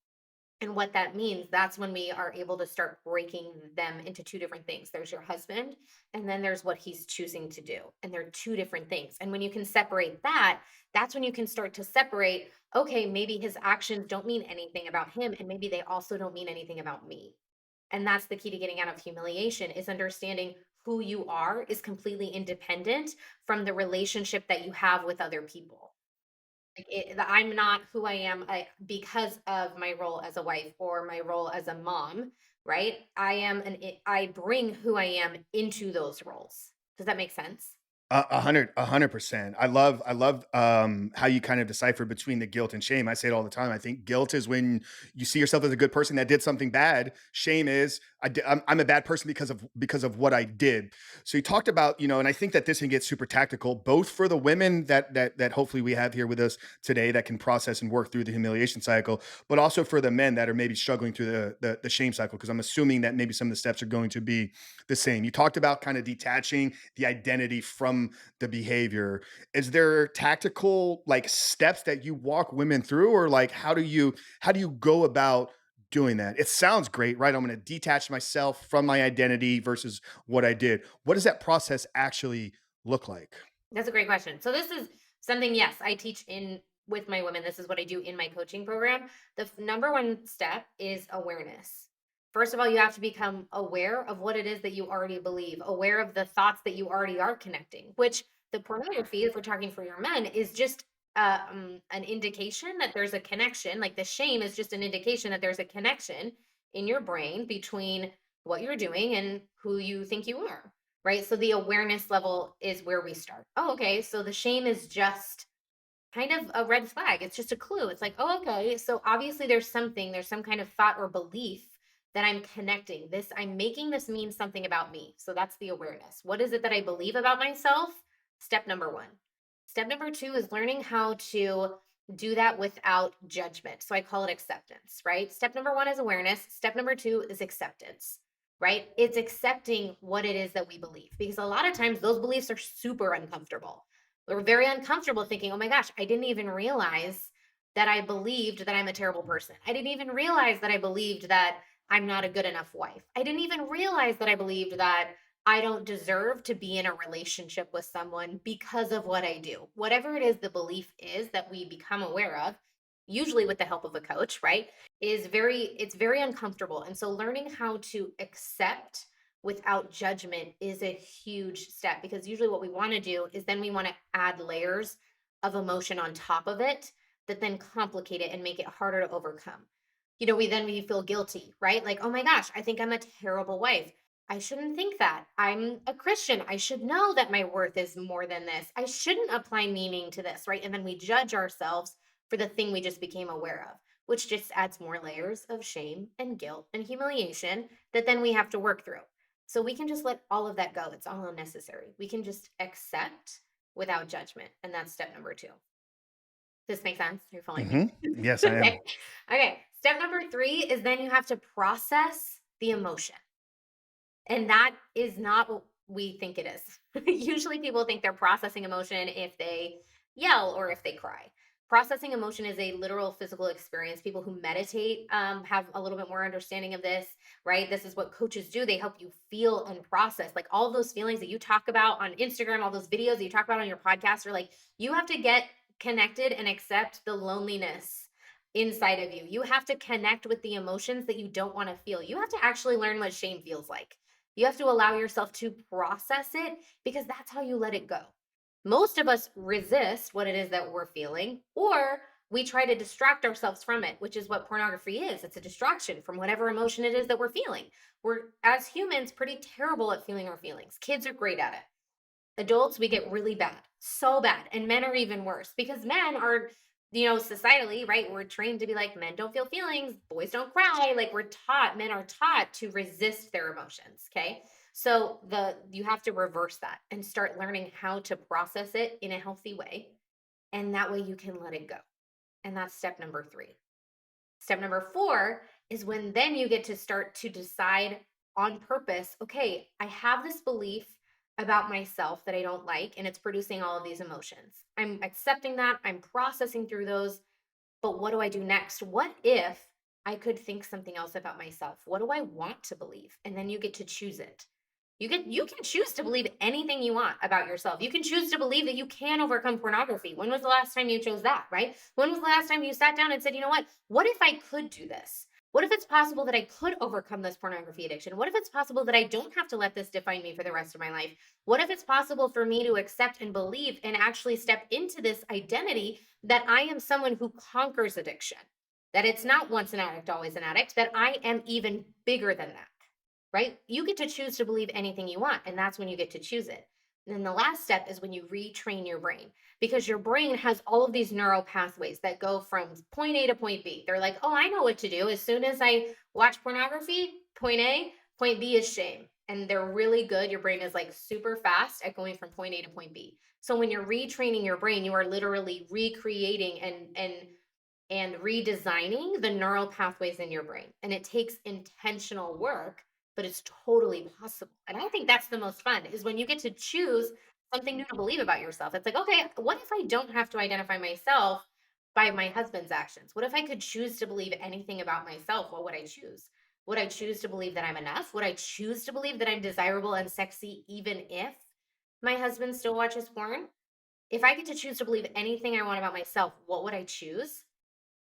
and what that means, that's when we are able to start breaking them into two different things. There's your husband, and then there's what he's choosing to do. And they're two different things. And when you can separate that, that's when you can start to separate, okay, maybe his actions don't mean anything about him, and maybe they also don't mean anything about me. And that's the key to getting out of humiliation is understanding who you are is completely independent from the relationship that you have with other people. I'm not who I am, because of my role as a wife or my role as a mom, right? I bring who I am into those roles. Does that make sense? 100%. I love how you kind of decipher between the guilt and shame. I say it all the time. I think guilt is when you see yourself as a good person that did something bad. Shame is I'm a bad person because of what I did. So you talked about, and I think that this can get super tactical, both for the women that hopefully we have here with us today that can process and work through the humiliation cycle, but also for the men that are maybe struggling through the shame cycle. Because I'm assuming that maybe some of the steps are going to be the same. You talked about kind of detaching the identity from the behavior. Is there tactical like steps that you walk women through, or like how do you go about doing that? It sounds great, right? I'm going to detach myself from my identity versus what I did. What does that process actually look like? That's a great question. So this is something, yes, I teach in with my women. This is what I do in my coaching program. The number one step is awareness. First of all, you have to become aware of what it is that you already believe, aware of the thoughts that you already are connecting, which the pornography, if we're talking for your men, is just an indication that there's a connection. Like the shame is just an indication that there's a connection in your brain between what you're doing and who you think you are, right? So the awareness level is where we start. Oh, okay. So the shame is just kind of a red flag. It's just a clue. It's like, oh, okay. So obviously there's some kind of thought or belief that I'm connecting this. I'm making this mean something about me. So that's the awareness. What is it that I believe about myself? Step number one. Step number two is learning how to do that without judgment. So I call it acceptance, right? Step number one is awareness. Step number two is acceptance, right? It's accepting what it is that we believe because a lot of times those beliefs are super uncomfortable. We're very uncomfortable thinking, oh my gosh, I didn't even realize that I believed that I'm a terrible person. I didn't even realize that I believed that I'm not a good enough wife. I didn't even realize that I believed that I don't deserve to be in a relationship with someone because of what I do. Whatever it is the belief is that we become aware of, usually with the help of a coach, right? It's very uncomfortable. And so learning how to accept without judgment is a huge step because usually what we want to do is then we want to add layers of emotion on top of it that then complicate it and make it harder to overcome. We feel guilty, right? Like, oh my gosh, I think I'm a terrible wife. I shouldn't think that. I'm a Christian. I should know that my worth is more than this. I shouldn't apply meaning to this, right? And then we judge ourselves for the thing we just became aware of, which just adds more layers of shame and guilt and humiliation that then we have to work through. So we can just let all of that go. It's all unnecessary. We can just accept without judgment. And that's step number two. Does this make sense? You're following me? Yes, I Okay. am. Okay. Step number three is then you have to process the emotion. And that is not what we think it is. Usually people think they're processing emotion if they yell or if they cry. Processing emotion is a literal physical experience. People who meditate have a little bit more understanding of this, right? This is what coaches do. They help you feel and process like all those feelings that you talk about on Instagram, all those videos that you talk about on your podcast are like, you have to get connected and accept the loneliness inside of you. You have to connect with the emotions that you don't want to feel. You have to actually learn what shame feels like. You have to allow yourself to process it because that's how you let it go. Most of us resist what it is that we're feeling, or we try to distract ourselves from it, which is what pornography is. It's a distraction from whatever emotion it is that we're feeling. We're, as humans, pretty terrible at feeling our feelings. Kids are great at it. Adults, we get really bad, so bad. And men are even worse because men are, societally, right? We're trained to be like, men don't feel feelings, boys don't cry. Like men are taught to resist their emotions. Okay. So you have to reverse that and start learning how to process it in a healthy way. And that way you can let it go. And that's step number three. Step number four is when then you get to start to decide on purpose, okay, I have this belief about myself that I don't like, and it's producing all of these emotions. I'm accepting that, I'm processing through those, but what do I do next? What if I could think something else about myself? What do I want to believe? And then you get to choose it. You can choose to believe anything you want about yourself. You can choose to believe that you can overcome pornography. When was the last time you chose that, right? When was the last time you sat down and said, "You know what? What if I could do this? What if it's possible that I could overcome this pornography addiction? What if it's possible that I don't have to let this define me for the rest of my life? What if it's possible for me to accept and believe and actually step into this identity that I am someone who conquers addiction? That it's not once an addict, always an addict, that I am even bigger than that." Right? You get to choose to believe anything you want, and that's when you get to choose it. And then the last step is when you retrain your brain because your brain has all of these neural pathways that go from point A to point B. They're like, oh, I know what to do. As soon as I watch pornography, point A, point B is shame. And they're really good. Your brain is like super fast at going from point A to point B. So when you're retraining your brain, you are literally recreating and redesigning the neural pathways in your brain. And it takes intentional work, but it's totally possible. And I think that's the most fun is when you get to choose something new to believe about yourself. It's like, okay, what if I don't have to identify myself by my husband's actions? What if I could choose to believe anything about myself? What would I choose? Would I choose to believe that I'm enough? Would I choose to believe that I'm desirable and sexy even if my husband still watches porn? If I get to choose to believe anything I want about myself, what would I choose?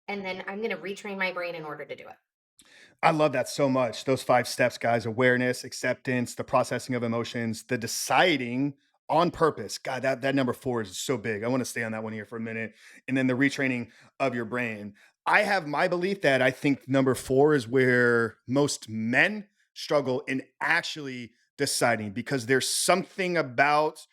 And then I'm going to retrain my brain in order to do it. I love that so much. Those 5 steps, guys: awareness, acceptance, the processing of emotions, the deciding on purpose. God, that number 4 is so big. I want to stay on that one here for a minute. And then the retraining of your brain. I have my belief that I think number 4 is where most men struggle in actually deciding, because there's something about,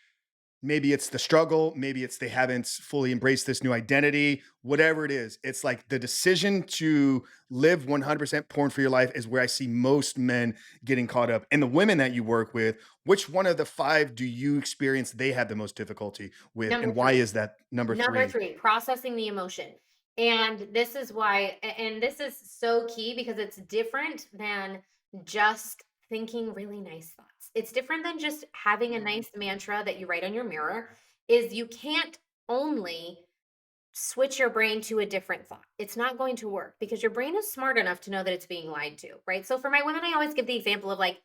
maybe it's the struggle, maybe it's they haven't fully embraced this new identity, whatever it is. It's like the decision to live 100% porn for your life is where I see most men getting caught up. And the women that you work with, which one of the 5 do you experience they have the most difficulty with? Number And why three. is that number Number 3? 3, processing the emotion. And this is why and this is so key because it's different than just thinking really nice thoughts. It's different than just having a nice mantra that you write on your mirror, is you can't only switch your brain to a different thought. It's not going to work because your brain is smart enough to know that it's being lied to, right? So for my women, I always give the example of like,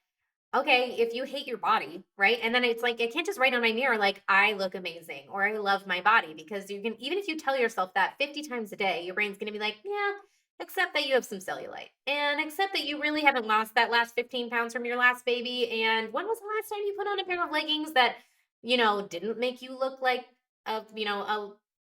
okay, if you hate your body, right? And then it's like, I can't just write on my mirror, like, I look amazing or I love my body, because you can, even if you tell yourself that 50 times a day, your brain's going to be like, yeah, except that you have some cellulite and except that you really haven't lost that last 15 pounds from your last baby. And when was the last time you put on a pair of leggings that, didn't make you look like a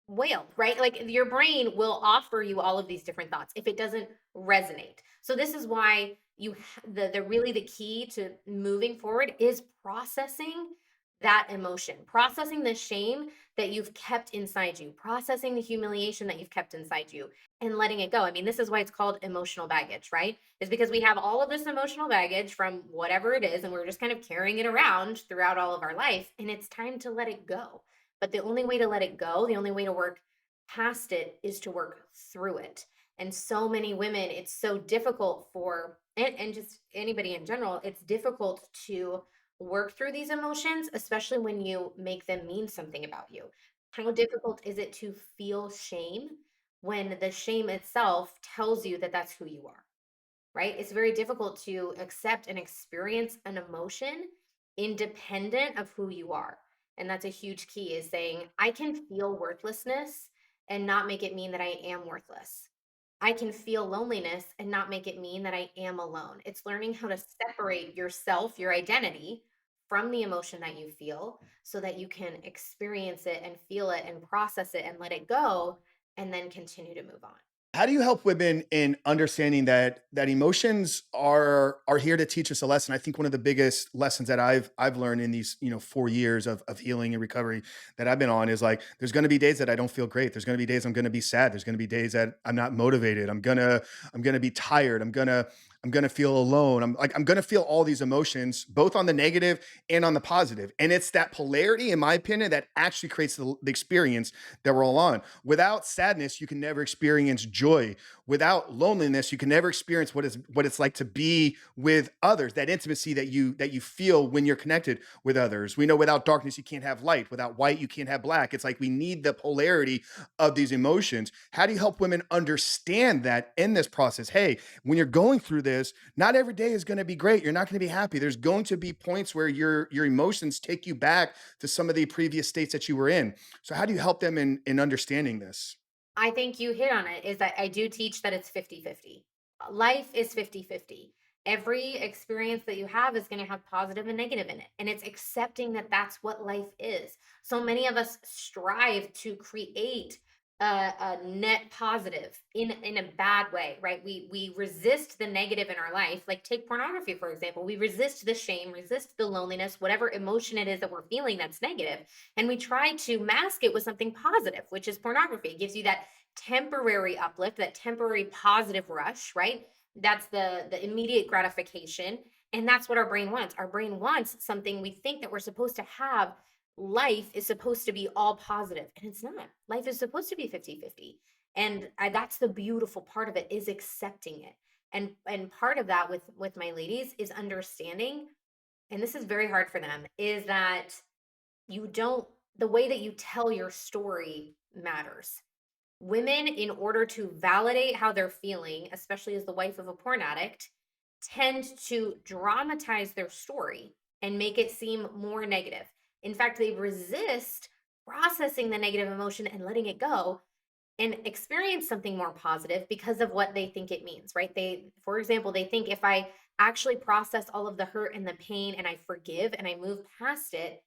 whale, right? Like your brain will offer you all of these different thoughts if it doesn't resonate. So this is why the really the key to moving forward is processing that emotion, processing the shame that you've kept inside you, processing the humiliation that you've kept inside you, and letting it go. I mean, this is why it's called emotional baggage, right? Is because we have all of this emotional baggage from whatever it is, and we're just kind of carrying it around throughout all of our life, and it's time to let it go. But the only way to let it go, the only way to work past it is to work through it. And so many women, it's so difficult for, and just anybody in general, it's difficult to work through these emotions, especially when you make them mean something about you. How difficult is it to feel shame when the shame itself tells you that that's who you are? Right? It's very difficult to accept and experience an emotion independent of who you are. And that's a huge key, is saying, I can feel worthlessness and not make it mean that I am worthless. I can feel loneliness and not make it mean that I am alone. It's learning how to separate yourself, your identity, from the emotion that you feel so that you can experience it and feel it and process it and let it go and then continue to move on. How do you help women in understanding that emotions are here to teach us a lesson? I think one of the biggest lessons that I've learned in these 4 years of healing and recovery that I've been on is like, there's going to be days that I don't feel great. There's going to be days I'm going to be sad. There's going to be days that I'm not motivated. I'm gonna be tired. I'm gonna feel alone. I'm gonna feel all these emotions, both on the negative and on the positive. And it's that polarity, in my opinion, that actually creates the experience that we're all on. Without sadness, you can never experience joy. Without loneliness, you can never experience what it's like to be with others. That intimacy that you feel when you're connected with others. We know without darkness, you can't have light. Without white, you can't have black. It's like we need the polarity of these emotions. How do you help women understand that in this process? Hey, when you're going through this, not every day is going to be great. You're not going to be happy. There's going to be points where your emotions take you back to some of the previous states that you were in. So how do you help them in understanding this? I think you hit on it, is that I do teach that it's 50-50. Life is 50-50. Every experience that you have is going to have positive and negative in it. And it's accepting that that's what life is. So many of us strive to create a net positive in a bad way, right? We resist the negative in our life. Like take pornography, for example. We resist the shame, resist the loneliness, whatever emotion it is that we're feeling that's negative, and we try to mask it with something positive, which is pornography. It gives you that temporary uplift, that temporary positive rush, right? That's the immediate gratification. And that's what our brain wants. Our brain wants something we think that we're supposed to have. Life is supposed to be all positive, and it's not. Life is supposed to be 50-50. And that's the beautiful part of it, is accepting it. And part of that with my ladies is understanding, and this is very hard for them, is that you don't the way that you tell your story matters. Women, in order to validate how they're feeling, especially as the wife of a porn addict, tend to dramatize their story and make it seem more negative. In fact, they resist processing the negative emotion and letting it go and experience something more positive because of what they think it means, right? They, for example, they think if I actually process all of the hurt and the pain and I forgive and I move past it,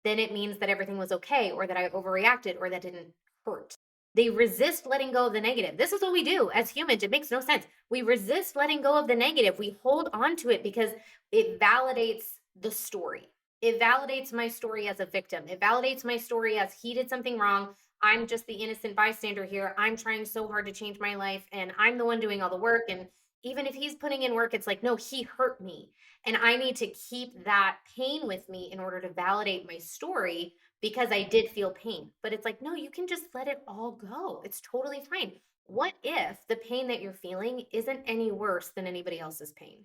then it means that everything was okay or that I overreacted or that didn't hurt. They resist letting go of the negative. This is what we do as humans. It makes no sense. We resist letting go of the negative. We hold on to it because it validates the story. It validates my story as a victim. It validates my story as he did something wrong. I'm just the innocent bystander here. I'm trying so hard to change my life and I'm the one doing all the work. And even if he's putting in work, it's like, no, he hurt me. And I need to keep that pain with me in order to validate my story because I did feel pain. But it's like, no, you can just let it all go. It's totally fine. What if the pain that you're feeling isn't any worse than anybody else's pain?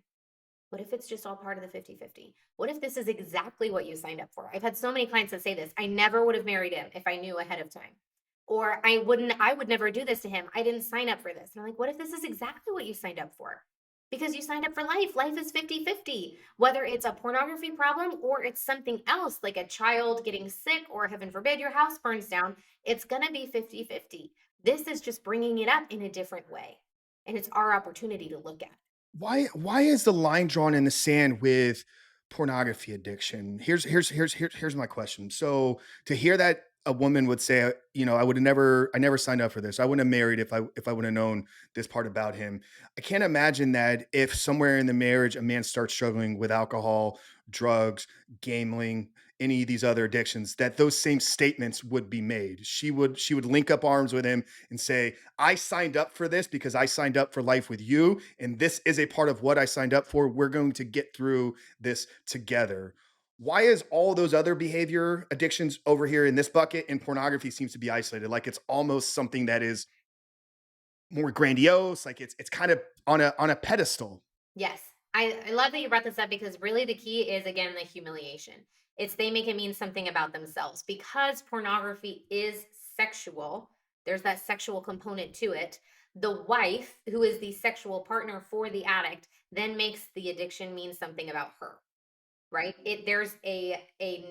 What if it's just all part of the 50-50? What if this is exactly what you signed up for? I've had so many clients that say this. I never would have married him if I knew ahead of time. Or I would never do this to him. I didn't sign up for this. And I'm like, what if this is exactly what you signed up for? Because you signed up for life. Life is 50-50. Whether it's a pornography problem or it's something else like a child getting sick or heaven forbid your house burns down, it's going to be 50-50. This is just bringing it up in a different way. And it's our opportunity to look at it. Why is the line drawn in the sand with pornography addiction? Here's my question. So to hear that a woman would say, I never signed up for this. I wouldn't have married if I would have known this part about him. I can't imagine that if somewhere in the marriage a man starts struggling with alcohol, drugs, gambling, any of these other addictions, that those same statements would be made. She would link up arms with him and say, I signed up for this because I signed up for life with you. And this is a part of what I signed up for. We're going to get through this together. Why is all those other behavior addictions over here in this bucket and pornography seems to be isolated? Like it's almost something that is more grandiose. Like it's kind of on a pedestal. Yes. I love that you brought this up because really the key is again the humiliation. It's they make it mean something about themselves because pornography is sexual. There's that sexual component to it. The wife, who is the sexual partner for the addict, then makes the addiction mean something about her, right? There's a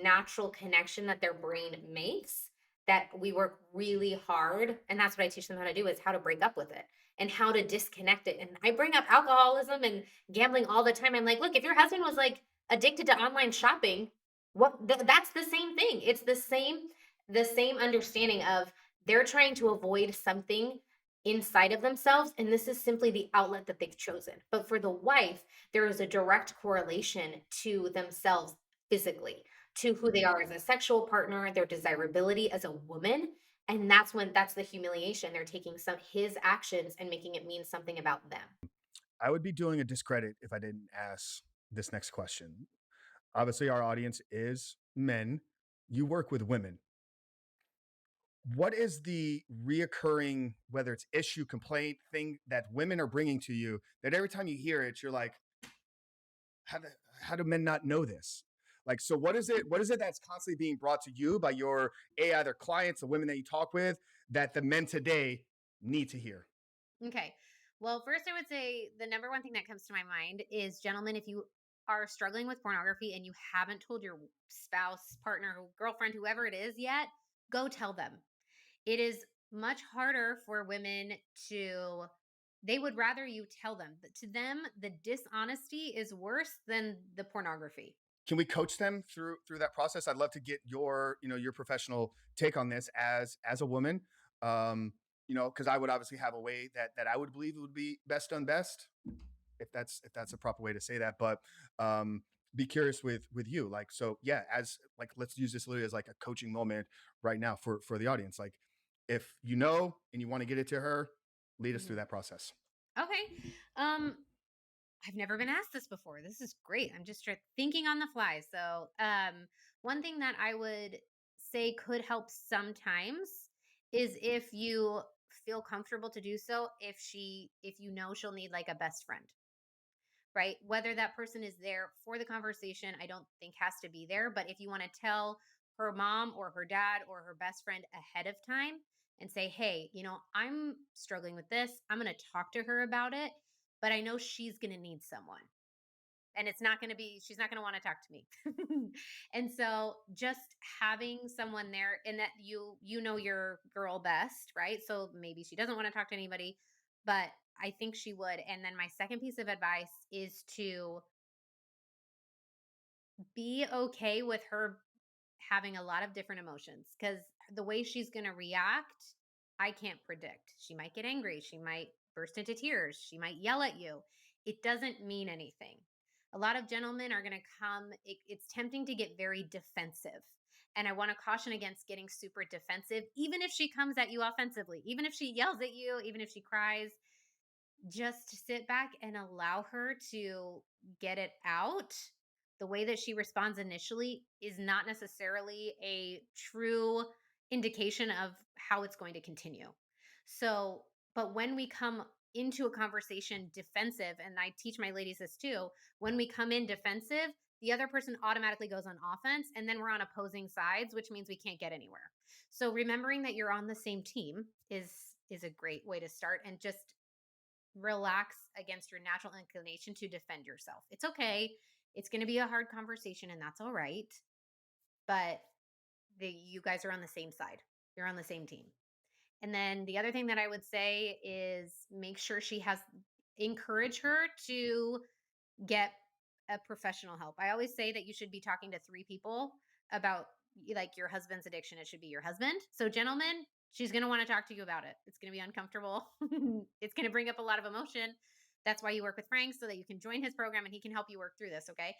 natural connection that their brain makes that we work really hard, and that's what I teach them how to do is how to break up with it and how to disconnect it. And I bring up alcoholism and gambling all the time. I'm like, look, if your husband was like addicted to online shopping, that's the same thing. It's the same understanding of they're trying to avoid something inside of themselves and this is simply the outlet that they've chosen. But for the wife, there is a direct correlation to themselves physically, to who they are as a sexual partner, their desirability as a woman. And that's the humiliation. They're taking some his actions and making it mean something about them. I would be doing a discredit if I didn't ask this next question. Obviously, our audience is men. You work with women. What is the reoccurring, whether it's issue, complaint, thing that women are bringing to you that every time you hear it, you're like, how do, how do men not know this? Like, so what is it? What is it that's constantly being brought to you by your either clients, the women that you talk with, that the men today need to hear? Okay. Well, first, I would say the number one thing that comes to my mind is gentlemen, if you are struggling with pornography and you haven't told your spouse, partner, girlfriend, whoever it is yet, go tell them. It is much harder for women to, they would rather you tell them. But to them, the dishonesty is worse than the pornography. Can we coach them through that process? I'd love to get your professional take on this as a woman. Because I would obviously have a way that I would believe would be best done best, if that's a proper way to say that. But be curious with you. Like, so yeah, as like let's use this literally as like a coaching moment right now for the audience. Like, if you know and you want to get it to her, lead us through Mhm. that process. Okay. Um, I've never been asked this before. This is great. I'm just thinking on the fly. So, one thing that I would say could help sometimes is if you feel comfortable to do so, if you know she'll need like a best friend, right? Whether that person is there for the conversation, I don't think has to be there. But if you want to tell her mom or her dad or her best friend ahead of time, and say, hey, I'm struggling with this. I'm going to talk to her about it, but I know she's going to need someone. And it's not going to be, she's not going to want to talk to me. And so just having someone there, and that you know your girl best, right? So maybe she doesn't want to talk to anybody, but I think she would. And then my second piece of advice is to be okay with her having a lot of different emotions, because the way she's going to react, I can't predict. She might get angry. She might burst into tears. She might yell at you. It doesn't mean anything. A lot of gentlemen are going to come. It's tempting to get very defensive. And I want to caution against getting super defensive, even if she comes at you offensively, even if she yells at you, even if she cries. Just sit back and allow her to get it out. The way that she responds initially is not necessarily a true indication of how it's going to continue. So, but when we come into a conversation defensive, and I teach my ladies this too, when we come in defensive, the other person automatically goes on offense, and then we're on opposing sides, which means we can't get anywhere. So remembering that you're on the same team is a great way to start, and just relax against your natural inclination to defend yourself. It's okay. It's going to be a hard conversation, and that's all right. But you guys are on the same side. You're on the same team. And then the other thing that I would say is make sure encourage her to get a professional help. I always say that you should be talking to 3 people about like your husband's addiction. It should be your husband. So gentlemen, she's going to want to talk to you about it. It's going to be uncomfortable. It's going to bring up a lot of emotion. That's why you work with Frank, so that you can join his program and he can help you work through this, okay?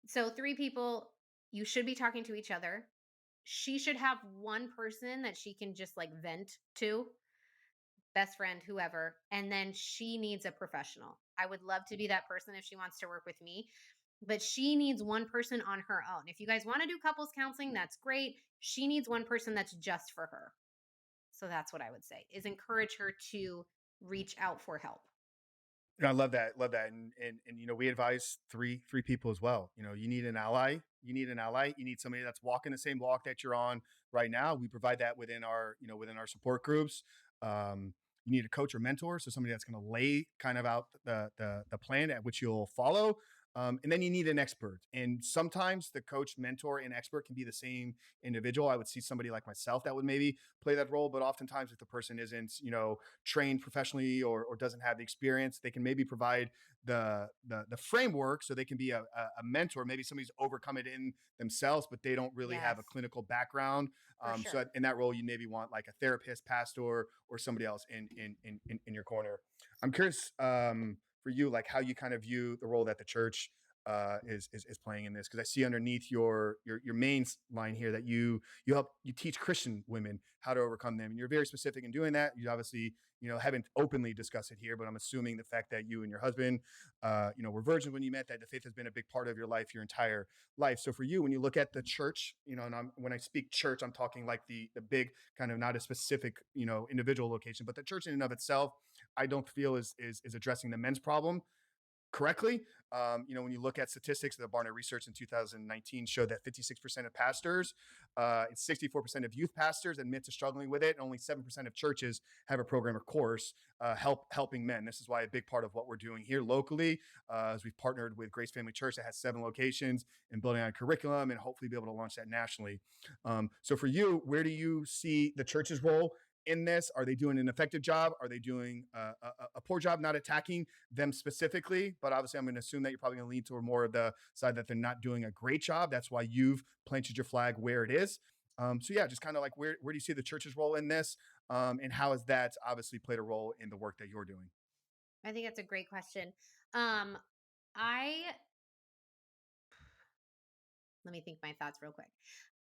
So 3 people, you should be talking to each other. She should have one person that she can just like vent to, best friend, whoever, and then she needs a professional. I would love to be that person if she wants to work with me, but she needs one person on her own. If you guys want to do couples counseling, that's great. She needs one person that's just for her. So that's what I would say, is encourage her to reach out for help. I love that. Love that. And we advise three people as well. You need an ally. You need an ally. You need somebody that's walking the same walk that you're on right now. We provide that within our support groups. You need a coach or mentor, so somebody that's going to lay kind of out the plan at which you'll follow. And then you need an expert. And sometimes the coach, mentor, and expert can be the same individual. I would see somebody like myself that would maybe play that role, but oftentimes if the person isn't, trained professionally or doesn't have the experience, they can maybe provide the framework, so they can be a mentor. Maybe somebody's overcome it in themselves, but they don't really have a Yes, clinical background. for So sure. in that role, you maybe want like a therapist, pastor, or somebody else in your corner. I'm curious, for you, like how you kind of view the role that the church is playing in this, because I see underneath your main line here that you teach Christian women how to overcome them, and you're very specific in doing that. You obviously haven't openly discussed it here, but I'm assuming the fact that you and your husband were virgins when you met, that the faith has been a big part of your life, your entire life. So for you, when you look at the church, and when I speak church, I'm talking like the big kind of, not a specific individual location, but the church in and of itself, I don't feel is addressing the men's problem correctly. When you look at statistics, the Barna research in 2019 showed that 56% of pastors and 64% of youth pastors admit to struggling with it. And only 7% of churches have a program or course helping men. This is why a big part of what we're doing here locally is we've partnered with Grace Family Church that has 7 locations, and building on curriculum and hopefully be able to launch that nationally. So for you, where do you see the church's role in this? Are they doing an effective job? Are they doing a poor job? Not attacking them specifically, but obviously I'm going to assume that you're probably going to lean toward more of the side that they're not doing a great job. That's why you've planted your flag where it is. So yeah, just kind of like where do you see the church's role in this, and how has that obviously played a role in the work that you're doing? I think that's a great question. Um, I Let me think my thoughts real quick.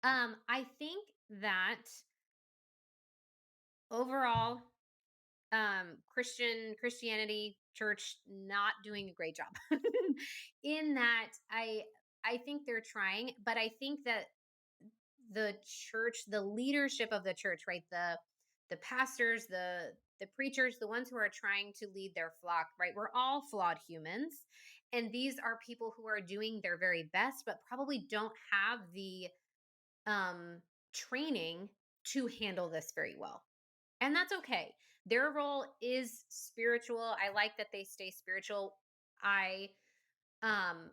I think that overall, Christianity church not doing a great job. In that, I think they're trying, but I think that the church, the leadership of the church, right, the pastors, the preachers, the ones who are trying to lead their flock, right, we're all flawed humans, and these are people who are doing their very best but probably don't have the um training to handle this very well. And that's okay. Their role is spiritual. I like that they stay spiritual. I um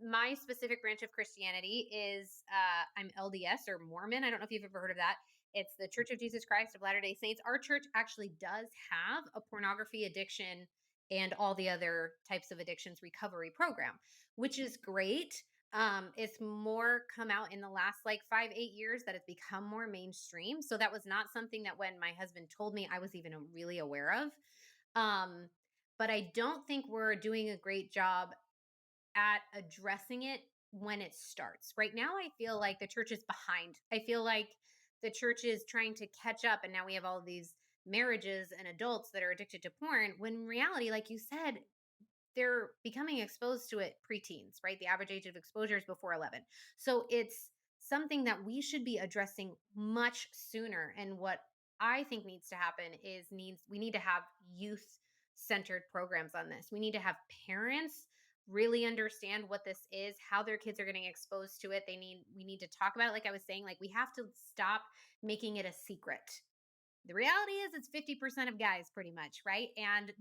my specific branch of Christianity is I'm LDS or Mormon. I don't know if you've ever heard of that. It's the Church of Jesus Christ of Latter-day Saints. Our church actually does have a pornography addiction and all the other types of addictions recovery program, which is great. It's more come out in the last like 5, 8 years that it's become more mainstream. So that was not something that when my husband told me I was even really aware of. Um, but I don't think we're doing a great job at addressing it when it starts. Right now, I feel like the church is behind. I feel like the church is trying to catch up, and now we have all these marriages and adults that are addicted to porn. When in reality, like you said, they're becoming exposed to it preteens, right? The average age of exposure is before 11. So it's something that we should be addressing much sooner. And what I think needs to happen is needs we need to have youth centered programs on this. We need to have parents really understand what this is, how their kids are getting exposed to it. We need to talk about it like I was saying, like we have to stop making it a secret. The reality is it's 50% of guys pretty much, right? And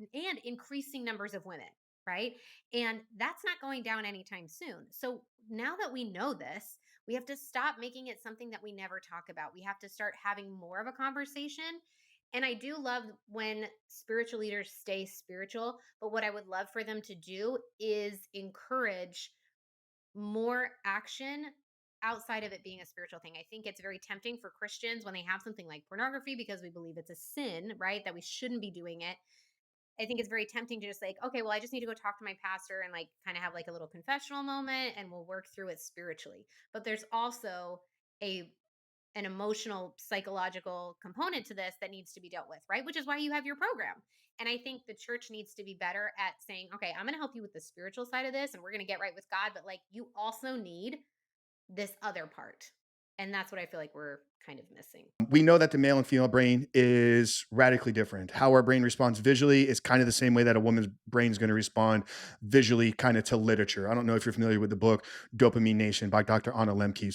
increasing numbers of women, right? And that's not going down anytime soon. So now that we know this, we have to stop making it something that we never talk about. We have to start having more of a conversation. And I do love when spiritual leaders stay spiritual, but what I would love for them to do is encourage more action outside of it being a spiritual thing. I think it's very tempting for Christians when they have something like pornography because we believe it's a sin, right? That we shouldn't be doing it. I think it's very tempting to just like, okay, well, I just need to go talk to my pastor and like kind of have like a little confessional moment and we'll work through it spiritually. But there's also a an emotional psychological component to this that needs to be dealt with, right? Which is why you have your program. And I think the church needs to be better at saying, okay, I'm going to help you with the spiritual side of this and we're going to get right with God, but like you also need this other part. And that's what I feel like we're kind of missing. We know that the male and female brain is radically different. How our brain responds visually is kind of the same way that a woman's brain is going to respond visually, kind of to literature. I don't know if you're familiar with the book Dopamine Nation by Dr. Anna Lemke.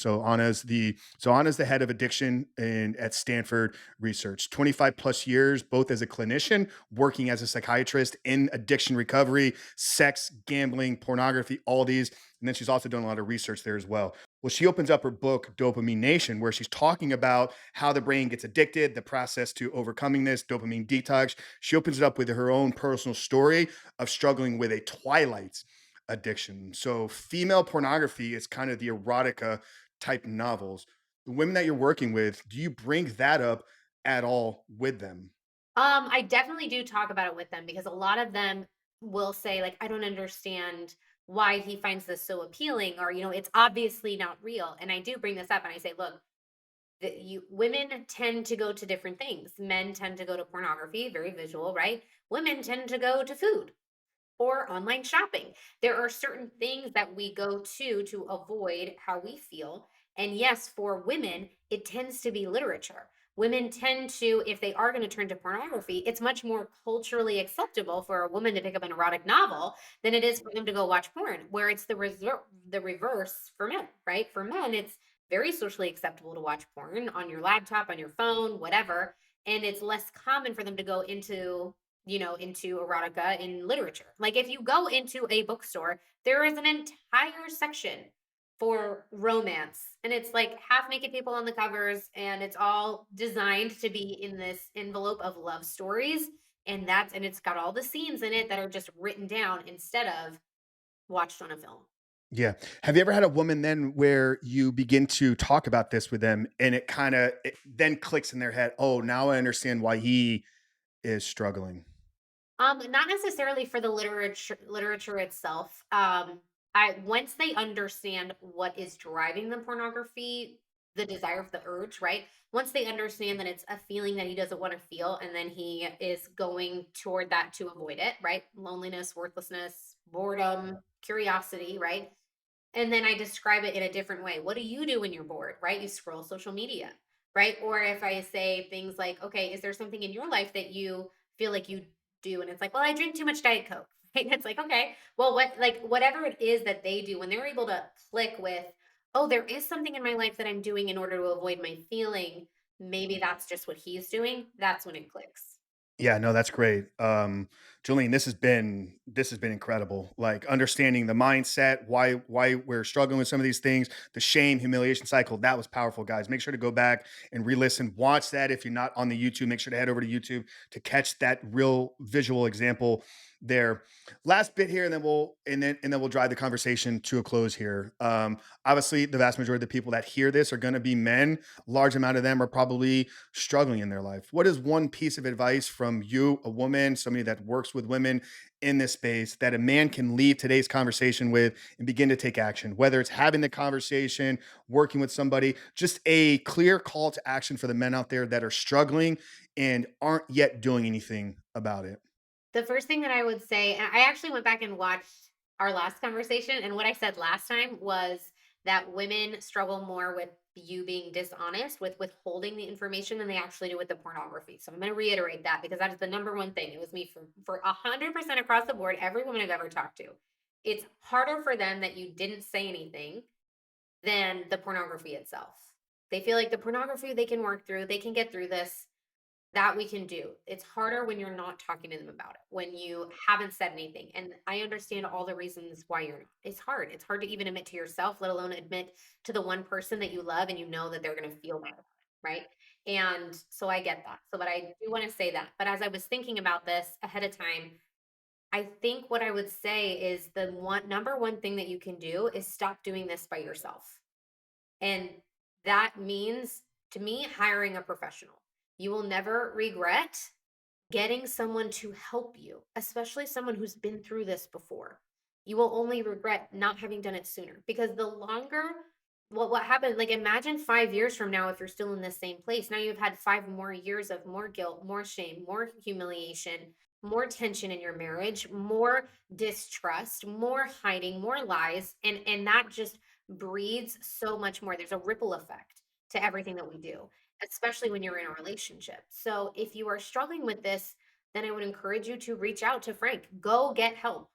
Anna's the head of addiction at Stanford Research. 25 plus years, both as a clinician, working as a psychiatrist in addiction recovery, sex, gambling, pornography, all these. And then she's also done a lot of research there as well. Well, she opens up her book, Dopamine Nation, where she's talking about how the brain gets addicted, the process to overcoming this, dopamine detox. She opens it up with her own personal story of struggling with a Twilight addiction. So, female pornography is kind of the erotica type novels. The women that you're working with, do you bring that up at all with them? I definitely do talk about it with them because a lot of them will say, like, I don't understand why he finds this so appealing, or, it's obviously not real. And I do bring this up and I say, look, women tend to go to different things. Men tend to go to pornography, very visual, right? Women tend to go to food or online shopping. There are certain things that we go to avoid how we feel. And yes, for women, it tends to be literature. Women tend to, if they are going to turn to pornography, it's much more culturally acceptable for a woman to pick up an erotic novel than it is for them to go watch porn, where it's the reverse for men, right? For men, it's very socially acceptable to watch porn on your laptop, on your phone, whatever. And it's less common for them to go into erotica in literature. Like if you go into a bookstore, there is an entire section for romance and it's like half naked people on the covers and it's all designed to be in this envelope of love stories and it's got all the scenes in it that are just written down instead of watched on a film. Yeah. Have you ever had a woman then where you begin to talk about this with them and it then clicks in their head, oh, now I understand why he is struggling? Not necessarily for the literature itself. I once they understand what is driving the pornography, the desire of the urge, right? Once they understand that it's a feeling that he doesn't want to feel, and then he is going toward that to avoid it, right? Loneliness, worthlessness, boredom, curiosity, right? And then I describe it in a different way. What do you do when you're bored, right? You scroll social media, right? Or if I say things like, okay, is there something in your life that you feel like you do? And it's like, well, I drink too much Diet Coke. Right? It's like, okay, well, whatever it is that they do, when they're able to click with, oh, there is something in my life that I'm doing in order to avoid my feeling, maybe that's just what he's doing, that's when it clicks. Yeah, no, that's great. Jolene, this has been incredible. Like understanding the mindset, why we're struggling with some of these things, the shame, humiliation cycle. That was powerful, guys. Make sure to go back and re-listen. Watch that if you're not on the YouTube. Make sure to head over to YouTube to catch that real visual example there. Last bit here, and then we'll drive the conversation to a close here. Obviously, the vast majority of the people that hear this are going to be men. Large amount of them are probably struggling in their life. What is one piece of advice from you, a woman, somebody that works with women in this space, that a man can leave today's conversation with and begin to take action? Whether it's having the conversation, working with somebody, just a clear call to action for the men out there that are struggling and aren't yet doing anything about it. The first thing that I would say, and I actually went back and watched our last conversation, and what I said last time was that women struggle more with you being dishonest, with withholding the information than they actually do with the pornography. So I'm going to reiterate that because that is the number one thing. It was me for 100% across the board. Every woman I've ever talked to, it's harder for them that you didn't say anything than the pornography itself. They feel like the pornography they can work through, they can get through this, that we can do. It's harder when you're not talking to them about it, when you haven't said anything. And I understand all the reasons why you're not. It's hard. It's hard to even admit to yourself, let alone admit to the one person that you love and you know that they're going to feel bad about it, right? And so I get that. So, but I do want to say that. But as I was thinking about this ahead of time, I think what I would say is the one number one thing that you can do is stop doing this by yourself. And that means, to me, hiring a professional. You will never regret getting someone to help you, especially someone who's been through this before. You will only regret not having done it sooner because the longer what happened, like imagine 5 years from now if you're still in the same place. Now you've had 5 more years of more guilt, more shame, more humiliation, more tension in your marriage, more distrust, more hiding, more lies, and that just breeds so much more. There's a ripple effect to everything that we do, especially when you're in a relationship. So if you are struggling with this, then I would encourage you to reach out to Frank. Go get help.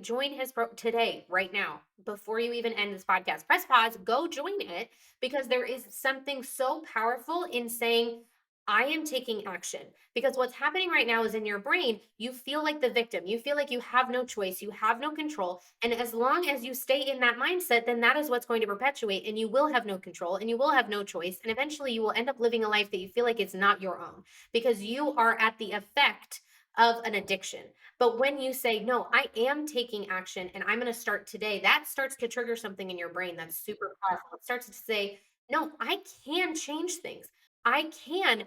Join his today, right now, before you even end this podcast. Press pause, go join it because there is something so powerful in saying, I am taking action. Because what's happening right now is in your brain, you feel like the victim. You feel like you have no choice, you have no control. And as long as you stay in that mindset, then that is what's going to perpetuate, and you will have no control and you will have no choice. And eventually you will end up living a life that you feel like it's not your own because you are at the effect of an addiction. But when you say, no, I am taking action and I'm going to start today, that starts to trigger something in your brain that's super powerful. It starts to say, no, I can change things. I can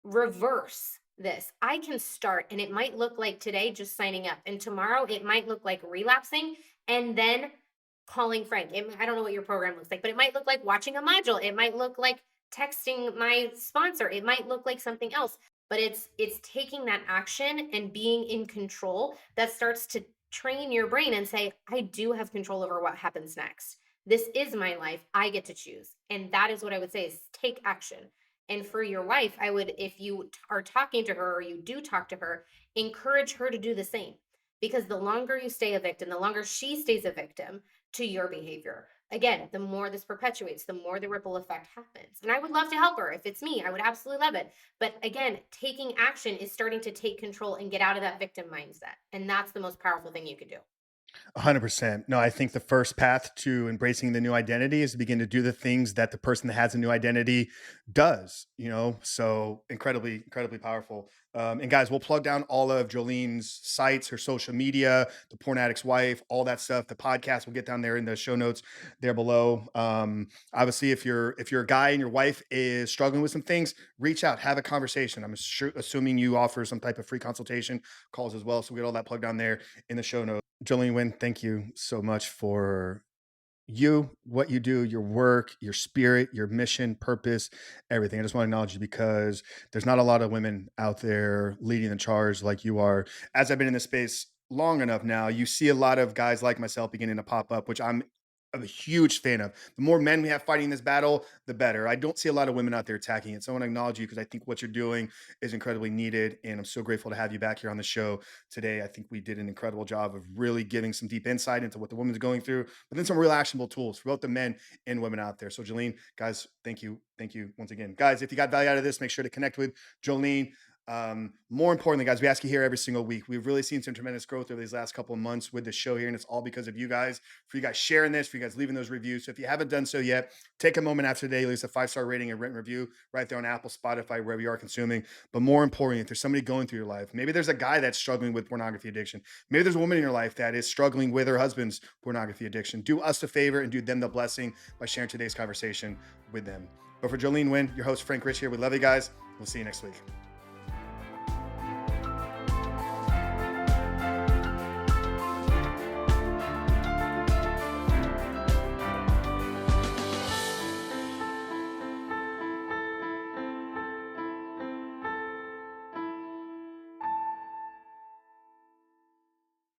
reverse this. I can start, and it might look like today just signing up, and tomorrow it might look like relapsing and then calling Frank. I don't know what your program looks like, but it might look like watching a module. It might look like texting my sponsor. It might look like something else. But it's taking that action and being in control that starts to train your brain and say, I do have control over what happens next. This is my life. I get to choose. And that is what I would say is take action. And for your wife, I would, if you are talking to her or you do talk to her, encourage her to do the same. Because the longer you stay a victim, the longer she stays a victim to your behavior. Again, the more this perpetuates, the more the ripple effect happens. And I would love to help her. If it's me, I would absolutely love it. But again, taking action is starting to take control and get out of that victim mindset. And that's the most powerful thing you could do. 100%. No, I think the first path to embracing the new identity is to begin to do the things that the person that has a new identity does, So incredibly, incredibly powerful. And guys, we'll plug down all of Jolene's sites, her social media, the Porn Addict's Wife, all that stuff. The podcast will get down there in the show notes there below. Obviously, if you're a guy and your wife is struggling with some things, reach out, have a conversation. I'm assuming you offer some type of free consultation calls as well. So we get all that plugged down there in the show notes. Jolene Winn, thank you so much for what you do, your work, your spirit, your mission, purpose, everything. I just want to acknowledge you because there's not a lot of women out there leading the charge like you are. As I've been in this space long enough now, you see a lot of guys like myself beginning to pop up, which I'm a huge fan of. The more men we have fighting this battle, the better. I don't see a lot of women out there attacking it. So I want to acknowledge you because I think what you're doing is incredibly needed. And I'm so grateful to have you back here on the show today. I think we did an incredible job of really giving some deep insight into what the woman's going through, but then some real actionable tools for both the men and women out there. So Jolene, guys, thank you. Thank you once again. Guys, if you got value out of this, make sure to connect with Jolene. More importantly, guys, we ask you here every single week. We've really seen some tremendous growth over these last couple of months with the show here, and it's all because of you guys, for you guys sharing this, for you guys leaving those reviews. So if you haven't done so yet, take a moment after today, leave us a 5-star rating and written review right there on Apple, Spotify, wherever you are consuming. But more importantly, if there's somebody going through your life, maybe there's a guy that's struggling with pornography addiction, maybe there's a woman in your life that is struggling with her husband's pornography addiction, do us a favor and do them the blessing by sharing today's conversation with them. But for Jolene Winn, your host Frank Rich here, we love you guys. We'll see you next week.